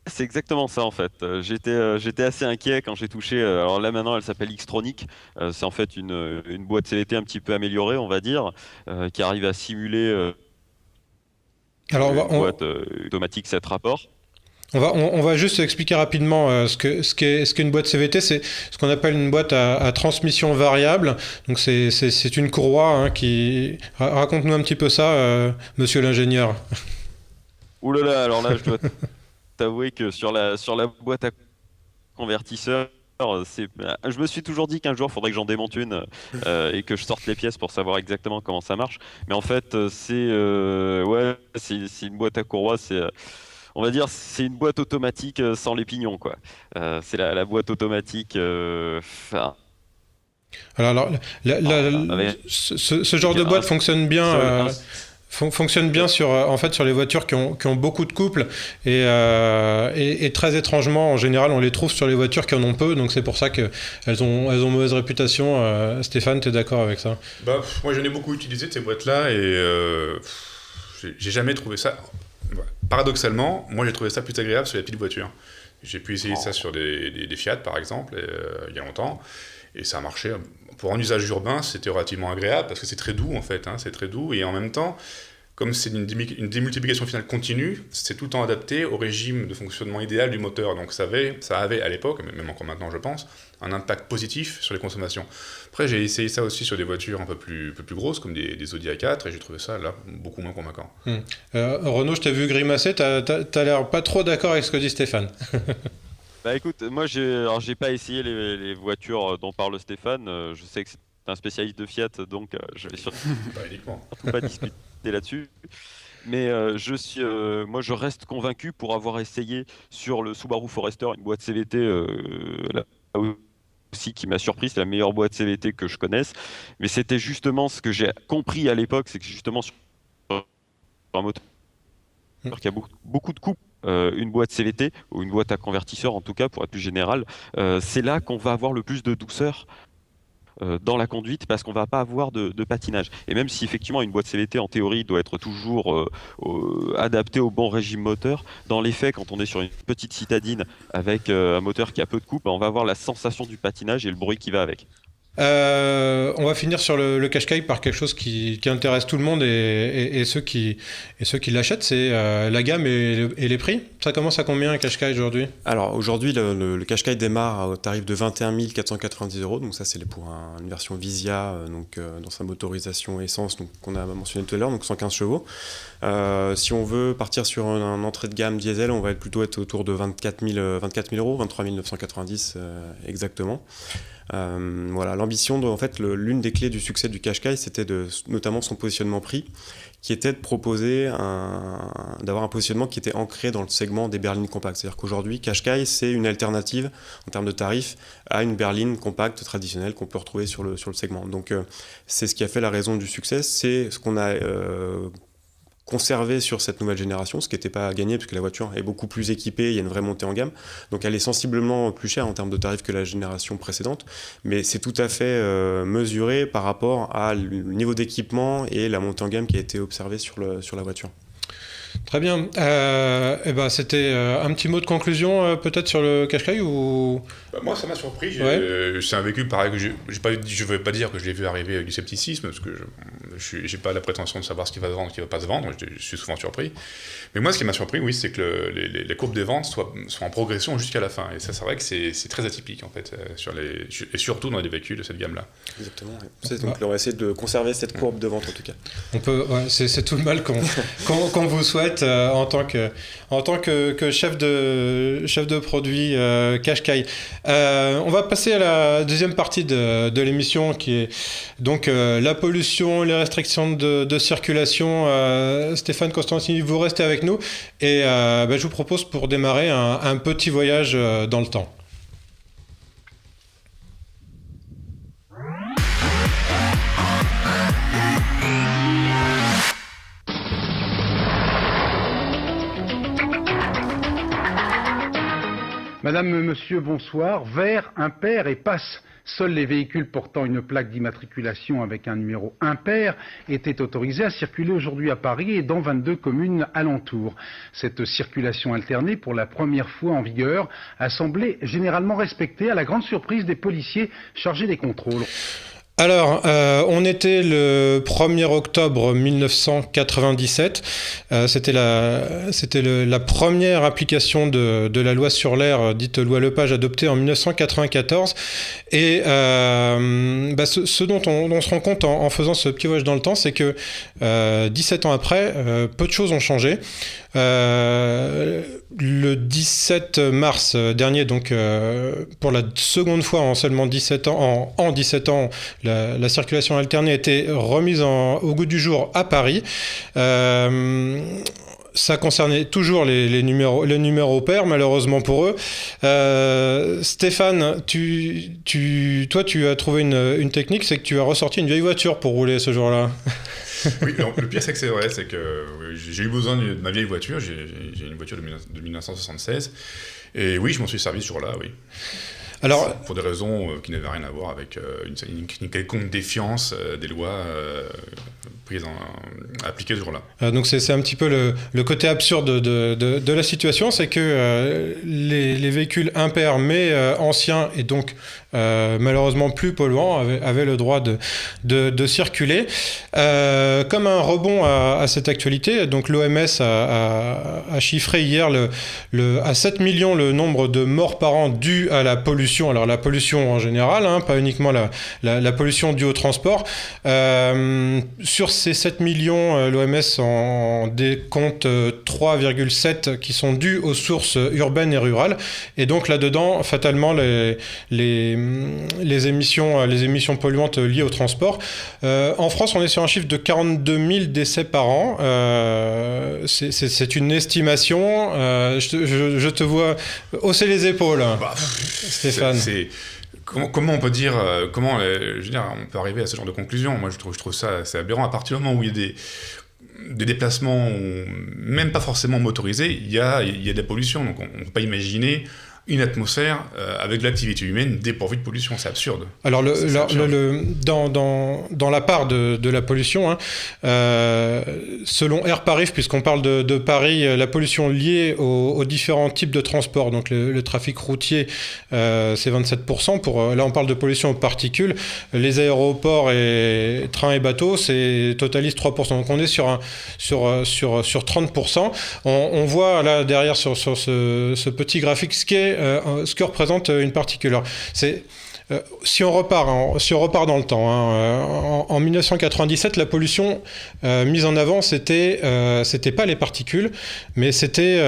c'est exactement ça en fait. J'étais assez inquiet quand j'ai touché. Alors là maintenant, elle s'appelle Xtronic. C'est en fait une boîte CVT un petit peu améliorée, on va dire, qui arrive à simuler Alors, une boîte automatique 7 rapports. on va juste expliquer rapidement ce qu'est une boîte CVT. C'est ce qu'on appelle une boîte à transmission variable. Donc c'est une courroie qui... Raconte-nous un petit peu ça, monsieur l'ingénieur. Ouh là là, alors là, je dois t'avouer que sur la boîte à convertisseur, je me suis toujours dit qu'un jour, il faudrait que j'en démonte une et que je sorte les pièces pour savoir exactement comment ça marche. Mais en fait, c'est une boîte à courroie. On va dire, c'est une boîte automatique sans les pignons, quoi. C'est la boîte automatique. Alors Avec ce genre de boîte fonctionne bien. Fonctionne bien sur, en fait, sur les voitures qui ont beaucoup de couples et très étrangement, en général, on les trouve sur les voitures qui en ont peu, donc c'est pour ça qu'elles ont mauvaise réputation. Stéphane, tu es d'accord avec ça? Moi, j'en ai beaucoup utilisé de ces boîtes-là et j'ai jamais trouvé ça. Paradoxalement, moi, j'ai trouvé ça plus agréable sur les petites voitures. J'ai pu essayer ça sur des Fiat, par exemple, il y a longtemps, et ça a marché. Pour un usage urbain, c'était relativement agréable parce que c'est très doux en fait, c'est très doux et en même temps, comme c'est une démultiplication finale continue, c'est tout le temps adapté au régime de fonctionnement idéal du moteur. Donc ça avait à l'époque, même encore maintenant je pense, un impact positif sur les consommations. Après j'ai essayé ça aussi sur des voitures un peu plus grosses comme des Audi A4 et j'ai trouvé ça là beaucoup moins convaincant. Renaud, je t'ai vu grimacer, t'as l'air pas trop d'accord avec ce que dit Stéphane. Bah écoute, moi j'ai pas essayé les voitures dont parle Stéphane. Je sais que c'est un spécialiste de Fiat, donc je vais surtout Pas uniquement. pas discuter là-dessus. Mais moi je reste convaincu pour avoir essayé sur le Subaru Forester une boîte CVT là aussi qui m'a surpris. C'est la meilleure boîte CVT que je connaisse. Mais c'était justement ce que j'ai compris à l'époque, c'est que justement sur un moteur qui a beaucoup de coups, une boîte CVT ou une boîte à convertisseur en tout cas pour être plus général, c'est là qu'on va avoir le plus de douceur dans la conduite parce qu'on va pas avoir de patinage. Et même si effectivement une boîte CVT en théorie doit être toujours adaptée au bon régime moteur, dans les faits quand on est sur une petite citadine avec un moteur qui a peu de couple, on va avoir la sensation du patinage et le bruit qui va avec. On va finir sur le Qashqai par quelque chose qui intéresse tout le monde et ceux qui l'achètent, c'est la gamme et les prix. Ça commence à combien un Qashqai aujourd'hui? Alors aujourd'hui, le Qashqai démarre au tarif de 21 490 €, donc ça c'est pour une version Visia, dans sa motorisation essence qu'on a mentionné tout à l'heure, donc 115 chevaux. Si on veut partir sur un entrée de gamme diesel, on va plutôt être autour de 24 000 €, 23 990 exactement. Voilà, l'ambition, en fait, l'une des clés du succès du Qashqai, c'était notamment son positionnement prix, qui était de proposer d'avoir un positionnement qui était ancré dans le segment des berlines compactes. C'est-à-dire qu'aujourd'hui, Qashqai, c'est une alternative en termes de tarifs à une berline compacte traditionnelle qu'on peut retrouver sur le segment. Donc, c'est ce qui a fait la raison du succès, c'est ce qu'on a conserver sur cette nouvelle génération, ce qui n'était pas à gagner parce que la voiture est beaucoup plus équipée, il y a une vraie montée en gamme. Donc elle est sensiblement plus chère en termes de tarifs que la génération précédente, mais c'est tout à fait mesuré par rapport à le niveau d'équipement et la montée en gamme qui a été observée sur la voiture. Très bien. C'était un petit mot de conclusion peut-être sur le Qashqai ou... Moi, ça m'a surpris. C'est un véhicule pareil que je ne veux pas dire que je l'ai vu arriver avec du scepticisme, parce que je n'ai pas la prétention de savoir ce qui va se vendre, ce qui ne va pas se vendre. Je suis souvent surpris. Mais moi, ce qui m'a surpris, oui, c'est que les courbes des ventes soient en progression jusqu'à la fin. Et ça, c'est vrai que c'est très atypique, en fait, et surtout dans les véhicules de cette gamme-là. Exactement. Ouais. Donc, on va essayer de conserver cette courbe de vente, en tout cas. On peut, c'est tout le mal qu'on vous souhaite en tant que chef de produit Qashqai. On va passer à la deuxième partie de l'émission qui est donc la pollution, les restrictions de circulation. Stéphane Constantini, vous restez avec nous et je vous propose pour démarrer un petit voyage dans le temps. Madame, monsieur, bonsoir. Vert, impair et passe. Seuls les véhicules portant une plaque d'immatriculation avec un numéro impair étaient autorisés à circuler aujourd'hui à Paris et dans 22 communes alentours. Cette circulation alternée, pour la première fois en vigueur, a semblé généralement respectée à la grande surprise des policiers chargés des contrôles. Alors, on était le 1er octobre 1997. C'était la première application de la loi sur l'air, dite loi Lepage, adoptée en 1994. Et ce dont on se rend compte en faisant ce petit voyage dans le temps, c'est que 17 ans après, peu de choses ont changé. Le 17 mars dernier, donc pour la seconde fois en seulement 17 ans, en 17 ans, la circulation alternée a été remise au goût du jour à Paris. Ça concernait toujours les numéros pairs, malheureusement pour eux. Stéphane, toi, tu as trouvé une technique, c'est que tu as ressorti une vieille voiture pour rouler ce jour-là. Oui, donc le pire c'est que c'est vrai, c'est que j'ai eu besoin de ma vieille voiture, j'ai une voiture de 1976, et oui, je m'en suis servi ce jour-là, oui. Alors, pour des raisons qui n'avaient rien à voir avec une quelconque défiance des lois appliquées ce jour-là. Donc c'est un petit peu le côté absurde de la situation, c'est que les véhicules impairs mais anciens et donc malheureusement plus polluants avaient le droit de circuler. Comme un rebond à cette actualité, donc l'OMS a chiffré hier à 7 millions le nombre de morts par an dus à la pollution. Alors la pollution en général, pas uniquement la pollution due au transport. Sur ces 7 millions, l'OMS en décompte 3,7 qui sont dus aux sources urbaines et rurales. Et donc là-dedans, fatalement, les émissions polluantes liées au transport. En France, on est sur un chiffre de 42 000 décès par an. C'est une estimation. Je te vois hausser les épaules, Stéphane. Comment on peut dire, on peut arriver à ce genre de conclusion? Moi, je trouve ça assez aberrant. À partir du moment où il y a des déplacements, même pas forcément motorisés, il y a de la pollution. Donc, on ne peut pas imaginer une atmosphère avec de l'activité humaine dépourvue de pollution. C'est absurde. Alors, dans la part de la pollution, selon Air Paris, puisqu'on parle de Paris, la pollution liée aux différents types de transport, donc le trafic routier, c'est 27%. Là, on parle de pollution aux particules. Les aéroports et trains et bateaux, totalise 3%. Donc, on est sur 30%. On voit là derrière sur ce petit graphique ce que représente une particule. Alors, si on repart dans le temps, en 1997, la pollution mise en avant, c'était pas les particules, mais c'était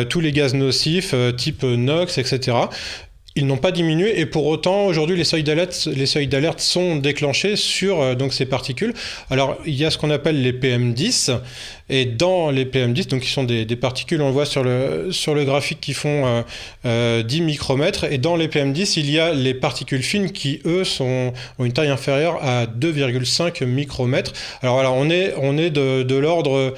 tous les gaz nocifs, type NOx, etc. Ils n'ont pas diminué et pour autant, aujourd'hui, les seuils d'alerte sont déclenchés sur donc ces particules. Alors, il y a ce qu'on appelle les PM10 et dans les PM10, donc qui sont des particules, on le voit sur le graphique, qui font 10 micromètres. Et dans les PM10, il y a les particules fines qui, eux, ont une taille inférieure à 2,5 micromètres. Alors voilà, on est de l'ordre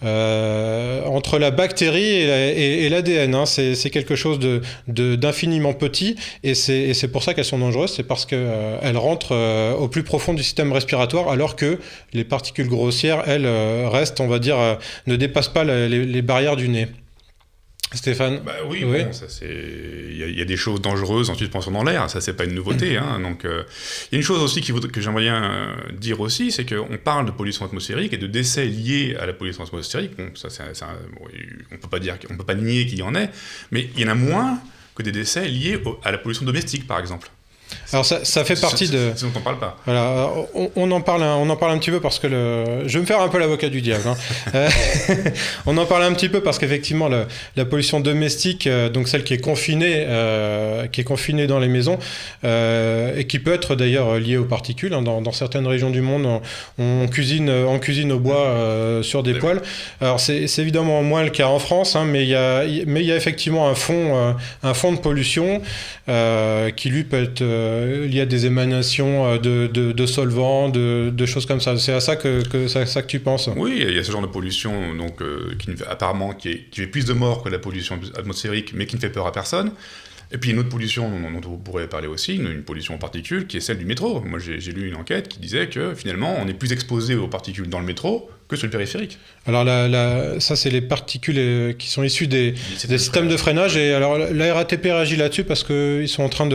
entre la bactérie et l'ADN. Hein. C'est quelque chose d'infiniment petit, et c'est pour ça qu'elles sont dangereuses. C'est parce qu'elles rentrent au plus profond du système respiratoire, alors que les particules grossières, elles, restent, on va dire, ne dépassent pas les barrières du nez. Stéphane? Oui, bon, ça c'est. Il y a des choses dangereuses en suspension dans l'air, ça c'est pas une nouveauté. Hein, donc, il y a une chose aussi que j'aimerais bien dire aussi, c'est qu'on parle de pollution atmosphérique et de décès liés à la pollution atmosphérique. Bon, ça on peut pas nier qu'il y en ait, mais il y en a moins que des décès liés à la pollution domestique, par exemple. Alors ça fait partie de... C'est dont on parle pas. Voilà, on en parle un petit peu parce que je vais me faire un peu l'avocat du diable. Hein. On en parle un petit peu parce qu'effectivement la pollution domestique, donc celle qui est confinée dans les maisons, et qui peut être d'ailleurs liée aux particules. Hein. Dans certaines régions du monde, on cuisine au bois sur des poêles. Alors c'est évidemment moins le cas en France, hein, mais il y a effectivement un fond de pollution qui lui peut être lié à des émanations de solvants, de choses comme ça. C'est à ça que tu penses? Oui, il y a ce genre de pollution donc, apparemment qui fait plus de morts que la pollution atmosphérique, mais qui ne fait peur à personne. Et puis une autre pollution dont vous pourrez parler aussi, une pollution aux particules, qui est celle du métro. Moi j'ai lu une enquête qui disait que finalement on est plus exposé aux particules dans le métro que sur le périphérique. Alors ça c'est les particules qui sont issues des systèmes de freinage, et alors la RATP réagit là-dessus parce qu'ils sont en train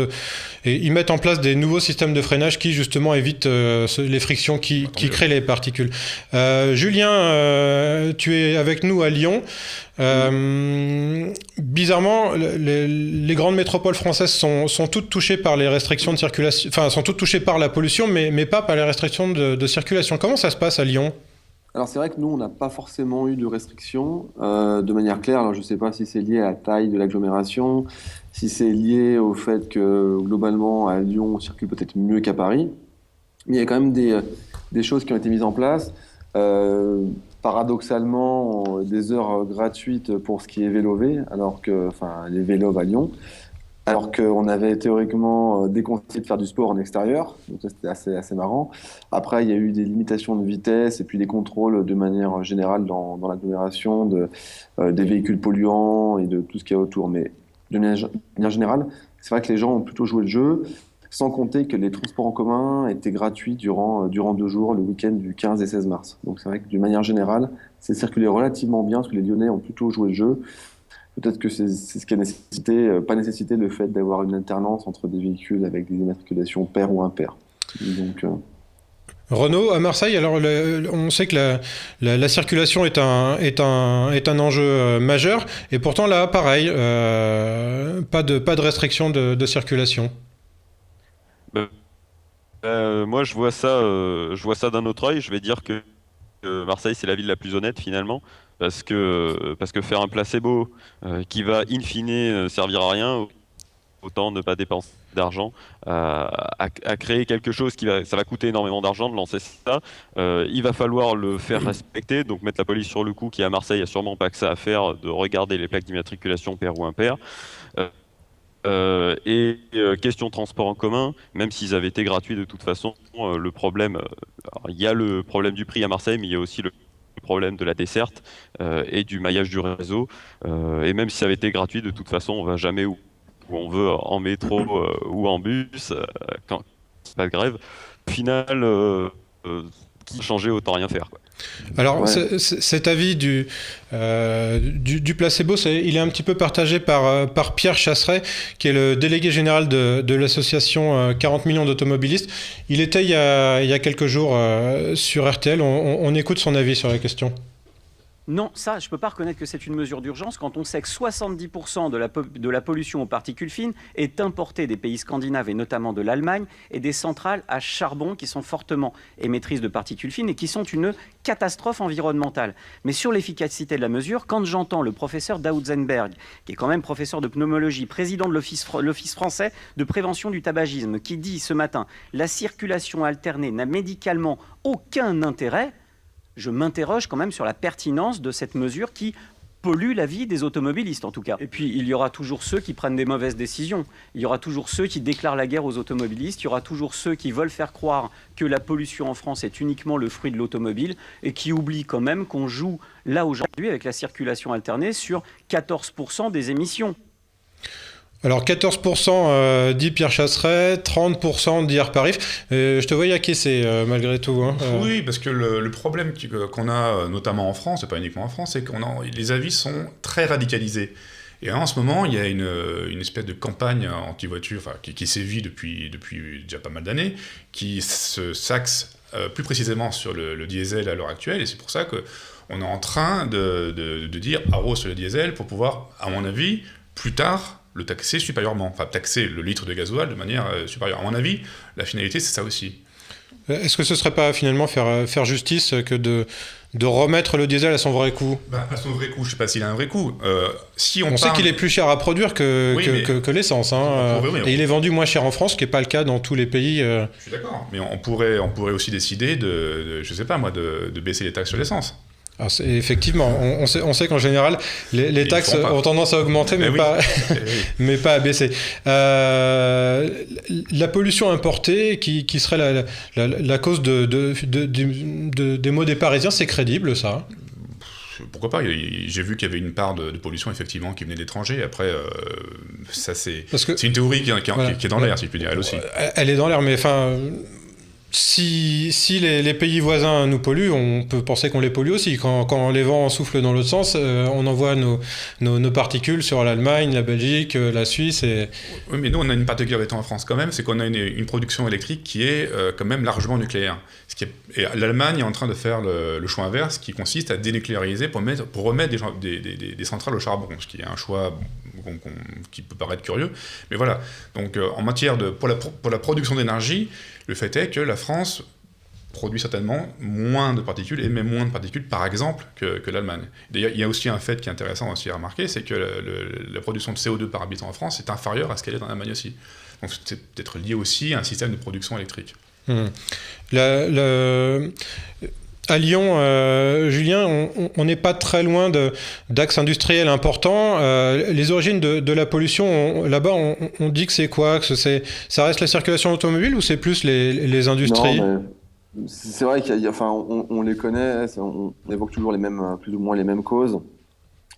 ils mettent en place des nouveaux systèmes de freinage qui justement évitent les frictions qui créent les particules. Julien, tu es avec nous à Lyon. Bizarrement, les grandes métropoles françaises sont toutes touchées par les restrictions de circulation, enfin sont toutes touchées par la pollution, mais pas par les restrictions de circulation. Comment ça se passe à Lyon? Alors c'est vrai que nous, on n'a pas forcément eu de restrictions de manière claire. Alors je ne sais pas si c'est lié à la taille de l'agglomération, si c'est lié au fait que globalement à Lyon, on circule peut-être mieux qu'à Paris. Mais il y a quand même des choses qui ont été mises en place. Paradoxalement, des heures gratuites pour ce qui est vélo-V, les vélos à Lyon, alors qu'on avait théoriquement déconseillé de faire du sport en extérieur. Donc ça, c'était assez marrant. Après, il y a eu des limitations de vitesse et puis des contrôles de manière générale dans l'agglomération des véhicules polluants et de tout ce qu'il y a autour. Mais de manière générale, c'est vrai que les gens ont plutôt joué le jeu, sans compter que les transports en commun étaient gratuits durant 2 jours, le week-end du 15 et 16 mars. Donc c'est vrai que d'une manière générale, c'est circulé relativement bien, parce que les Lyonnais ont plutôt joué le jeu. Peut-être que c'est ce qui a pas nécessité le fait d'avoir une alternance entre des véhicules avec des immatriculations paires ou impaires. Donc, Renaud, à Marseille, alors on sait que la circulation est un enjeu majeur, et pourtant là, pareil, pas de restriction de circulation. Moi, je vois ça d'un autre œil. Je vais dire que Marseille, c'est la ville la plus honnête finalement, parce que faire un placebo qui va in fine servir à rien, autant ne pas dépenser d'argent à créer quelque chose ça va coûter énormément d'argent de lancer ça. Il va falloir le faire respecter, donc mettre la police sur le coup, qui à Marseille a sûrement pas que ça à faire, de regarder les plaques d'immatriculation paires ou impaires. Question de transport en commun, même s'ils avaient été gratuits de toute façon, le problème, il y a le problème du prix à Marseille, mais il y a aussi le problème de la desserte et du maillage du réseau. Et même si ça avait été gratuit, de toute façon, on va jamais où on veut en métro ou en bus quand c'est pas de grève. Au final, qui changer, autant rien faire, quoi. Alors, ouais. Cet avis du placebo, il est un petit peu partagé par Pierre Chasseret, qui est le délégué général de l'association 40 millions d'automobilistes. Il était il y a quelques jours sur RTL. On écoute son avis sur la question. Non, ça, je ne peux pas reconnaître que c'est une mesure d'urgence quand on sait que 70% de la pollution aux particules fines est importée des pays scandinaves et notamment de l'Allemagne, et des centrales à charbon qui sont fortement émettrices de particules fines et qui sont une catastrophe environnementale. Mais sur l'efficacité de la mesure, quand j'entends le professeur Dautzenberg, qui est quand même professeur de pneumologie, président de l'Office français de prévention du tabagisme, qui dit ce matin « La circulation alternée n'a médicalement aucun intérêt », je m'interroge quand même sur la pertinence de cette mesure qui, pollue la vie des automobilistes en tout cas. Et puis il y aura toujours ceux qui prennent des mauvaises décisions, il y aura toujours ceux qui déclarent la guerre aux automobilistes, il y aura toujours ceux qui veulent faire croire que la pollution en France est uniquement le fruit de l'automobile et qui oublient quand même qu'on joue là aujourd'hui avec la circulation alternée sur 14% des émissions. Alors 14% dit Pierre Chasseret, 30% dit Airparif. Je te voyais acquiescer malgré tout. Hein. Oui, parce que le problème qu'on a notamment en France, et pas uniquement en France, c'est que les avis sont très radicalisés. Et en ce moment, il y a une espèce de campagne anti-voiture qui sévit depuis déjà pas mal d'années, qui s'axe plus précisément sur le diesel à l'heure actuelle, et c'est pour ça qu'on est en train de dire arrose sur le diesel pour pouvoir, à mon avis, plus tard, le taxer supérieurement, enfin taxer le litre de gasoil de manière supérieure. À mon avis, la finalité, c'est ça aussi. Est-ce que ce serait pas finalement faire justice que de remettre le diesel à son vrai coût ? À son vrai coût, je ne sais pas s'il a un vrai coût. On sait qu'il est plus cher à produire que l'essence. Hein, et il est vendu moins cher en France, ce qui n'est pas le cas dans tous les pays. Je suis d'accord, mais on pourrait aussi décider je sais pas moi, de baisser les taxes sur l'essence. Alors effectivement, on sait qu'en général, les taxes ont tendance à augmenter, mais pas à baisser. La pollution importée, qui serait la cause des maux des Parisiens, c'est crédible, ça ? Pourquoi pas ? J'ai vu qu'il y avait une part de pollution, effectivement, qui venait d'étrangers. Après, ça c'est une théorie qui est dans l'air, si je puis dire, elle aussi. Elle est dans l'air, mais enfin... Si les pays voisins nous polluent, on peut penser qu'on les pollue aussi. Quand les vents soufflent dans l'autre sens, on envoie nos particules sur l'Allemagne, la Belgique, la Suisse. Oui, mais nous, on a une particularité en France quand même, c'est qu'on a une production électrique qui est quand même largement nucléaire. Et l'Allemagne est en train de faire le choix inverse, qui consiste à dénucléariser pour remettre des centrales au charbon, ce qui est un choix qui peut paraître curieux. Mais voilà, donc en matière pour la production d'énergie, le fait est que la France produit certainement moins de particules, et même moins de particules, par exemple, que l'Allemagne. D'ailleurs, il y a aussi un fait qui est intéressant aussi à remarquer, c'est que la production de CO2 par habitant en France est inférieure à ce qu'elle est en Allemagne aussi. Donc c'est peut-être lié aussi à un système de production électrique. À Lyon, Julien, on n'est pas très loin d'axes industriels importants. Les origines de la pollution, là-bas, on dit que c'est quoi ? Que ça reste la circulation automobile ou c'est plus les industries ? Non, mais c'est vrai on les connaît, on évoque toujours plus ou moins les mêmes causes.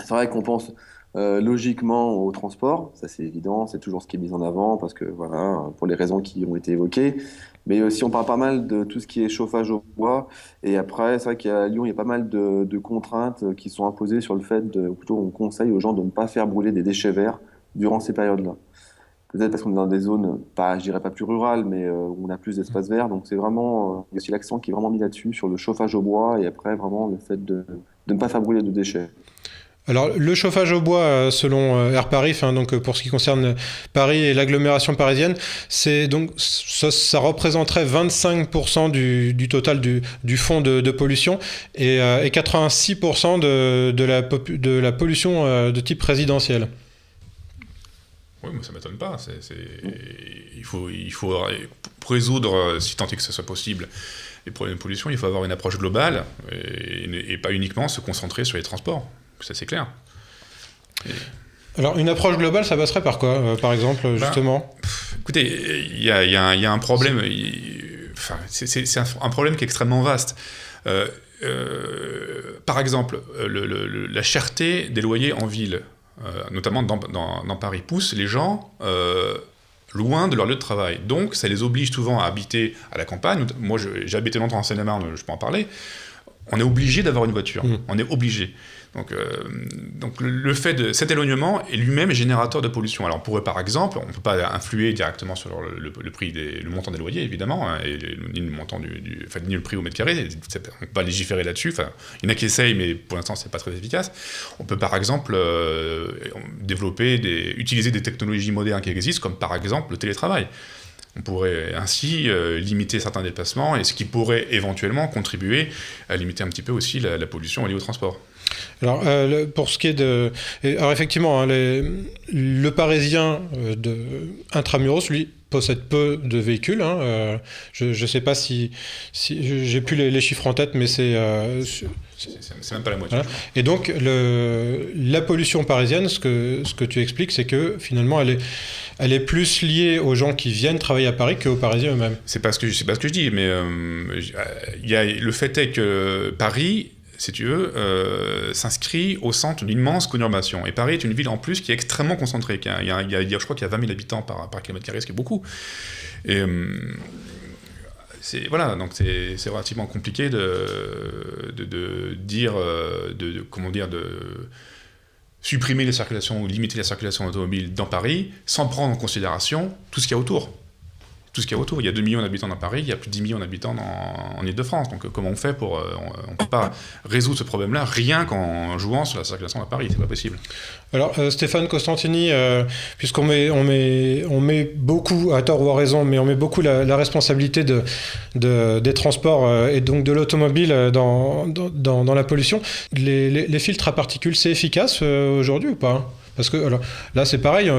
C'est vrai qu'on pense logiquement au transport, ça c'est évident, c'est toujours ce qui est mis en avant parce que voilà, pour les raisons qui ont été évoquées. Mais aussi, on parle pas mal de tout ce qui est chauffage au bois. Et après, c'est vrai qu'à Lyon, il y a pas mal de contraintes qui sont imposées sur le fait plutôt, on conseille aux gens de ne pas faire brûler des déchets verts durant ces périodes-là. Peut-être parce qu'on est dans des zones, je dirais pas plus rurales, mais où on a plus d'espace vert. Donc c'est vraiment, il y a aussi l'accent qui est vraiment mis là-dessus, sur le chauffage au bois et après, vraiment, le fait de ne pas faire brûler de déchets. Alors, le chauffage au bois, selon Airparif, donc pour ce qui concerne Paris et l'agglomération parisienne, ça représenterait 25% du total du fonds de pollution et 86% de la pollution de type résidentiel. Oui, mais ça ne m'étonne pas. Il faut pour résoudre, si tant est que ce soit possible, les problèmes de pollution, il faut avoir une approche globale et pas uniquement se concentrer sur les transports. Ça, c'est clair. Alors, une approche globale, ça passerait par quoi, par exemple, justement ? Écoutez, il y a un problème. C'est un problème qui est extrêmement vaste. Par exemple, la cherté des loyers en ville, notamment dans Paris, pousse les gens loin de leur lieu de travail. Donc, ça les oblige souvent à habiter à la campagne. Moi, j'ai habité longtemps en Seine-et-Marne, je peux en parler. On est obligé d'avoir une voiture. On est obligé. Donc le fait de cet éloignement est lui-même générateur de pollution. Alors on pourrait par exemple, on ne peut pas influer directement sur le prix le montant des loyers évidemment, hein, ni le montant ni le prix au mètre carré. On ne peut pas légiférer là-dessus. Enfin, il y en a qui essayent, mais pour l'instant c'est pas très efficace. On peut par exemple utiliser des technologies modernes qui existent, comme par exemple le télétravail. On pourrait ainsi limiter certains déplacements, et ce qui pourrait éventuellement contribuer à limiter un petit peu aussi la pollution liée au transport. Alors, pour ce qui est alors effectivement, le Parisien intramuros, lui, possède peu de véhicules. Je ne sais pas si j'ai plus les chiffres en tête, mais c'est C'est même pas la moitié. Voilà. Et donc, la pollution parisienne, ce que tu expliques, c'est que finalement, elle est plus liée aux gens qui viennent travailler à Paris qu'aux Parisiens eux-mêmes. C'est pas ce que je dis, mais le fait est que Paris, si tu veux, s'inscrit au centre d'une immense conurbation. Et Paris est une ville en plus qui est extrêmement concentrée. Je crois qu'il y a 20 000 habitants par kilomètre carré, ce qui est beaucoup. Et donc c'est relativement compliqué de dire, de supprimer les circulations ou limiter la circulation automobile dans Paris sans prendre en considération tout ce qu'il y a autour. Il y a 2 millions d'habitants dans Paris, il y a plus de 10 millions d'habitants en Ile-de-France. Donc comment on fait pour... on ne peut pas résoudre ce problème-là rien qu'en jouant sur la circulation à Paris, c'est pas possible. Alors Stéphane Costantini, puisqu'on met beaucoup, à tort ou à raison, mais on met beaucoup la responsabilité des transports et donc de l'automobile dans la pollution, les filtres à particules, c'est efficace aujourd'hui ou pas ? Parce que alors, là, c'est pareil,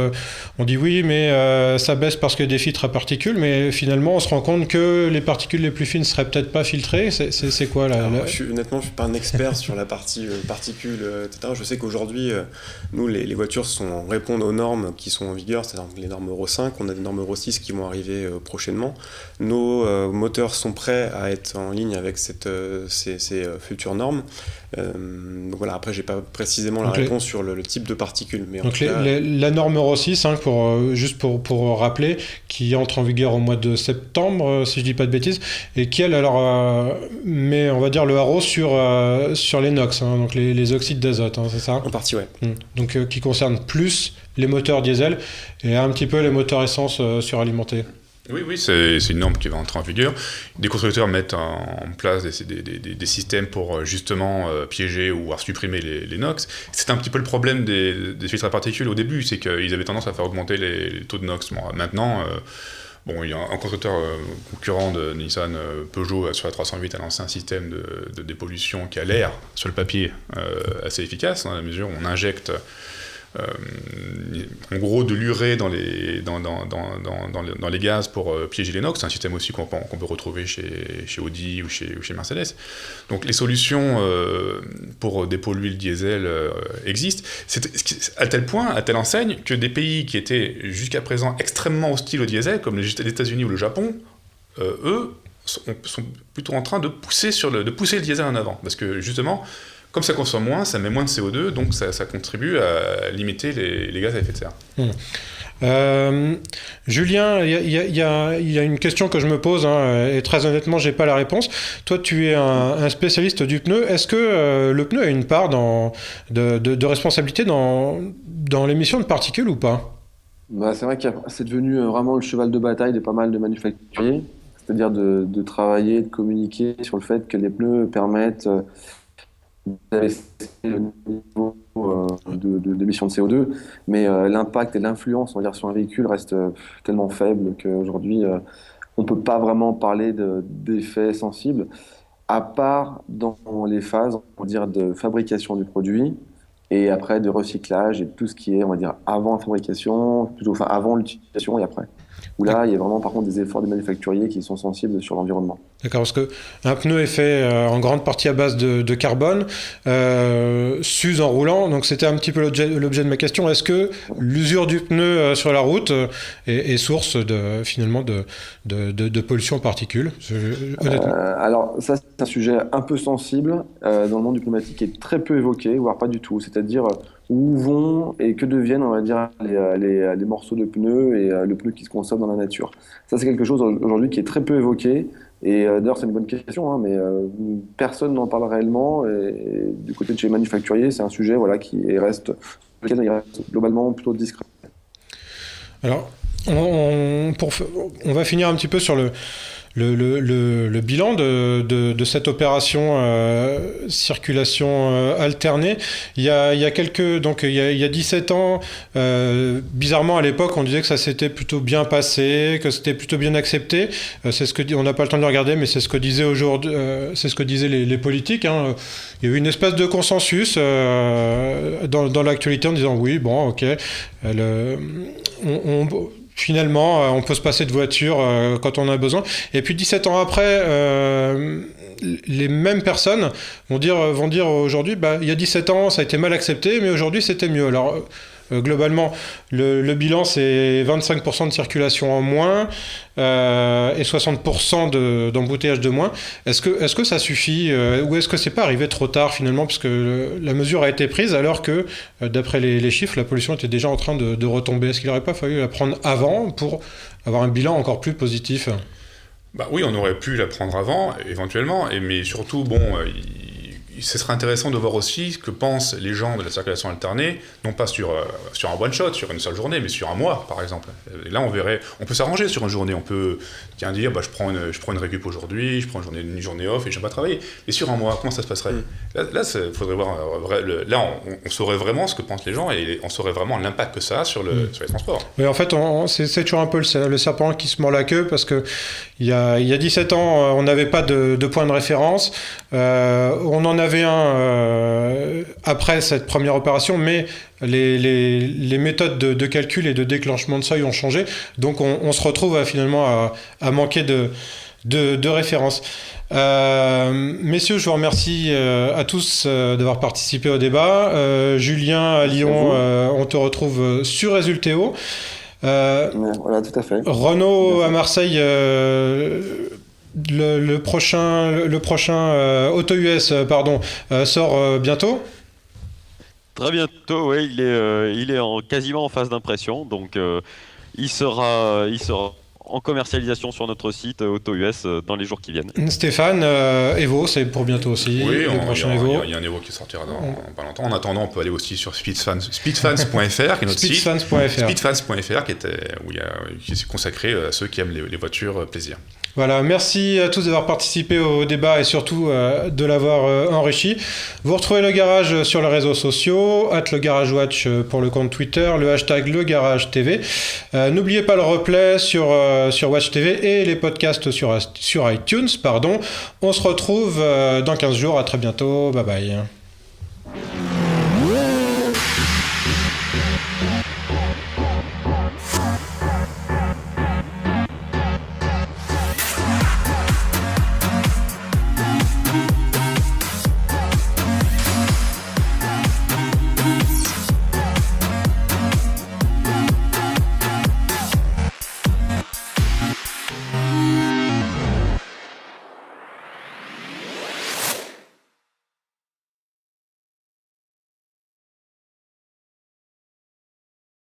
on dit oui, mais ça baisse parce qu'il y a des filtres à particules, mais finalement, on se rend compte que les particules les plus fines ne seraient peut-être pas filtrées. C'est quoi là, Honnêtement, je ne suis pas un expert sur la partie particules, etc. Je sais qu'aujourd'hui, nous, les voitures répondent aux normes qui sont en vigueur, c'est-à-dire les normes Euro 5, on a des normes Euro 6 qui vont arriver prochainement. Nos moteurs sont prêts à être en ligne avec ces futures normes. Donc voilà, après, je n'ai pas précisément la réponse sur le type de particules. Mais donc la norme Euro 6, hein, juste pour rappeler, qui entre en vigueur au mois de septembre, si je ne dis pas de bêtises, et qui, elle, alors, met, on va dire, le haro sur les NOx, hein, donc les oxydes d'azote, hein, c'est ça ? En partie, ouais. Donc qui concerne plus les moteurs diesel et un petit peu les moteurs essence suralimentés. Oui, c'est une norme qui va entrer en vigueur. Des constructeurs mettent en place des systèmes pour justement piéger ou supprimer les NOx. C'est un petit peu le problème des filtres à particules au début, c'est qu'ils avaient tendance à faire augmenter les taux de NOx. Bon, maintenant, il y a un constructeur concurrent de Nissan, Peugeot, sur la 308, a lancé un système de dépollution qui a l'air, sur le papier, assez efficace, dans la mesure où on injecte en gros de l'urée dans les gaz pour piéger les NOx. C'est un système aussi qu'on peut retrouver chez Audi ou chez Mercedes. Donc les solutions pour dépolluer le diesel existent. C'est à tel point, à telle enseigne, que des pays qui étaient jusqu'à présent extrêmement hostiles au diesel, comme les États-Unis ou le Japon, eux sont plutôt en train de pousser le diesel en avant. Parce que justement, comme ça consomme moins, ça met moins de CO2, donc ça contribue à limiter les gaz à effet de serre. Julien, il y a une question que je me pose, hein, et très honnêtement, j'ai pas la réponse. Toi, tu es un spécialiste du pneu. Est-ce que le pneu a une part de responsabilité dans l'émission de particules ou pas ? C'est vrai que c'est devenu vraiment le cheval de bataille de pas mal de manufacturiers, c'est-à-dire de travailler, de communiquer sur le fait que les pneus permettent d'abaisser le niveau d'émission de CO2, mais l'impact et l'influence, on va dire, sur un véhicule reste tellement faible qu'aujourd'hui, on ne peut pas vraiment parler d'effets sensibles, à part dans les phases, on va dire, de fabrication du produit et après de recyclage et tout ce qui est, on va dire, avant la fabrication, avant l'utilisation et après. Où là, il y a vraiment par contre des efforts des manufacturiers qui sont sensibles sur l'environnement. D'accord, parce qu'un pneu est fait en grande partie à base de carbone, s'use en roulant, donc c'était un petit peu l'objet de ma question. Est-ce que l'usure du pneu sur la route est source finalement de pollution en particules ? Alors ça, c'est un sujet un peu sensible dans le monde du pneumatique qui est très peu évoqué, voire pas du tout. C'est-à-dire où vont et que deviennent, on va dire, les morceaux de pneus et le pneu qui se consomme dans la nature. Ça, c'est quelque chose aujourd'hui qui est très peu évoqué. Et d'ailleurs, c'est une bonne question, hein, mais personne n'en parle réellement. Et du côté de chez les manufacturiers, c'est un sujet qui reste globalement plutôt discret. Alors, on va finir un petit peu sur le bilan de cette opération circulation alternée. Il y a 17 ans, bizarrement à l'époque, on disait que ça s'était plutôt bien passé, que c'était plutôt bien accepté. On n'a pas le temps de le regarder, mais c'est ce que disaient aujourd'hui, c'est ce que disaient les politiques. Hein. Il y a eu une espèce de consensus dans l'actualité en disant oui, bon, ok, finalement, on peut se passer de voiture quand on a besoin. Et puis 17 ans après, les mêmes personnes vont dire aujourd'hui, il y a 17 ans, ça a été mal accepté, mais aujourd'hui, c'était mieux. Alors, globalement, le bilan, c'est 25% de circulation en moins et 60% d'embouteillage de moins. Est-ce que ça suffit ou est-ce que c'est pas arrivé trop tard finalement, puisque la mesure a été prise alors que, d'après les chiffres, la pollution était déjà en train de retomber? Est-ce qu'il n'aurait pas fallu la prendre avant pour avoir un bilan encore plus positif? Oui, on aurait pu la prendre avant, éventuellement, mais surtout, ce serait intéressant de voir aussi ce que pensent les gens de la circulation alternée, non pas sur un one-shot, sur une seule journée, mais sur un mois, par exemple. Et là, on peut s'arranger sur une journée, on peut dire, je prends une récup aujourd'hui, je prends une journée off et je ne vais pas travailler. Mais sur un mois, comment ça se passerait? Là, faudrait voir, on saurait vraiment ce que pensent les gens et on saurait vraiment l'impact que ça a sur les transports. Mais en fait, c'est toujours un peu le serpent qui se mord la queue, parce que il y a 17 ans, on n'avait pas de point de référence. On en avait un après cette première opération, mais les méthodes de calcul et de déclenchement de seuil ont changé. Donc on se retrouve finalement à manquer de références. Messieurs, je vous remercie à tous d'avoir participé au débat. Julien, à Lyon, on te retrouve sur Résultéo. Voilà, tout à fait. Renaud, à Marseille, le prochain Auto-US sort bientôt. Très bientôt, oui, il est quasiment en phase d'impression, donc il sera en commercialisation sur notre site Auto-US dans les jours qui viennent. Stéphane, Evo, c'est pour bientôt aussi. Oui, le prochain Evo. Il y a un Evo qui sortira dans pas longtemps. En attendant, on peut aller aussi sur speedfans.fr, qui est notre site. Speedfans.fr, qui est consacré à ceux qui aiment les voitures plaisir. Voilà, merci à tous d'avoir participé au débat et surtout de l'avoir enrichi. Vous retrouvez le garage sur les réseaux sociaux, @leGarageWatch pour le compte Twitter, le hashtag #LeGarageTV. N'oubliez pas le replay sur Watch TV et les podcasts sur iTunes. On se retrouve dans 15 jours. À très bientôt. Bye bye.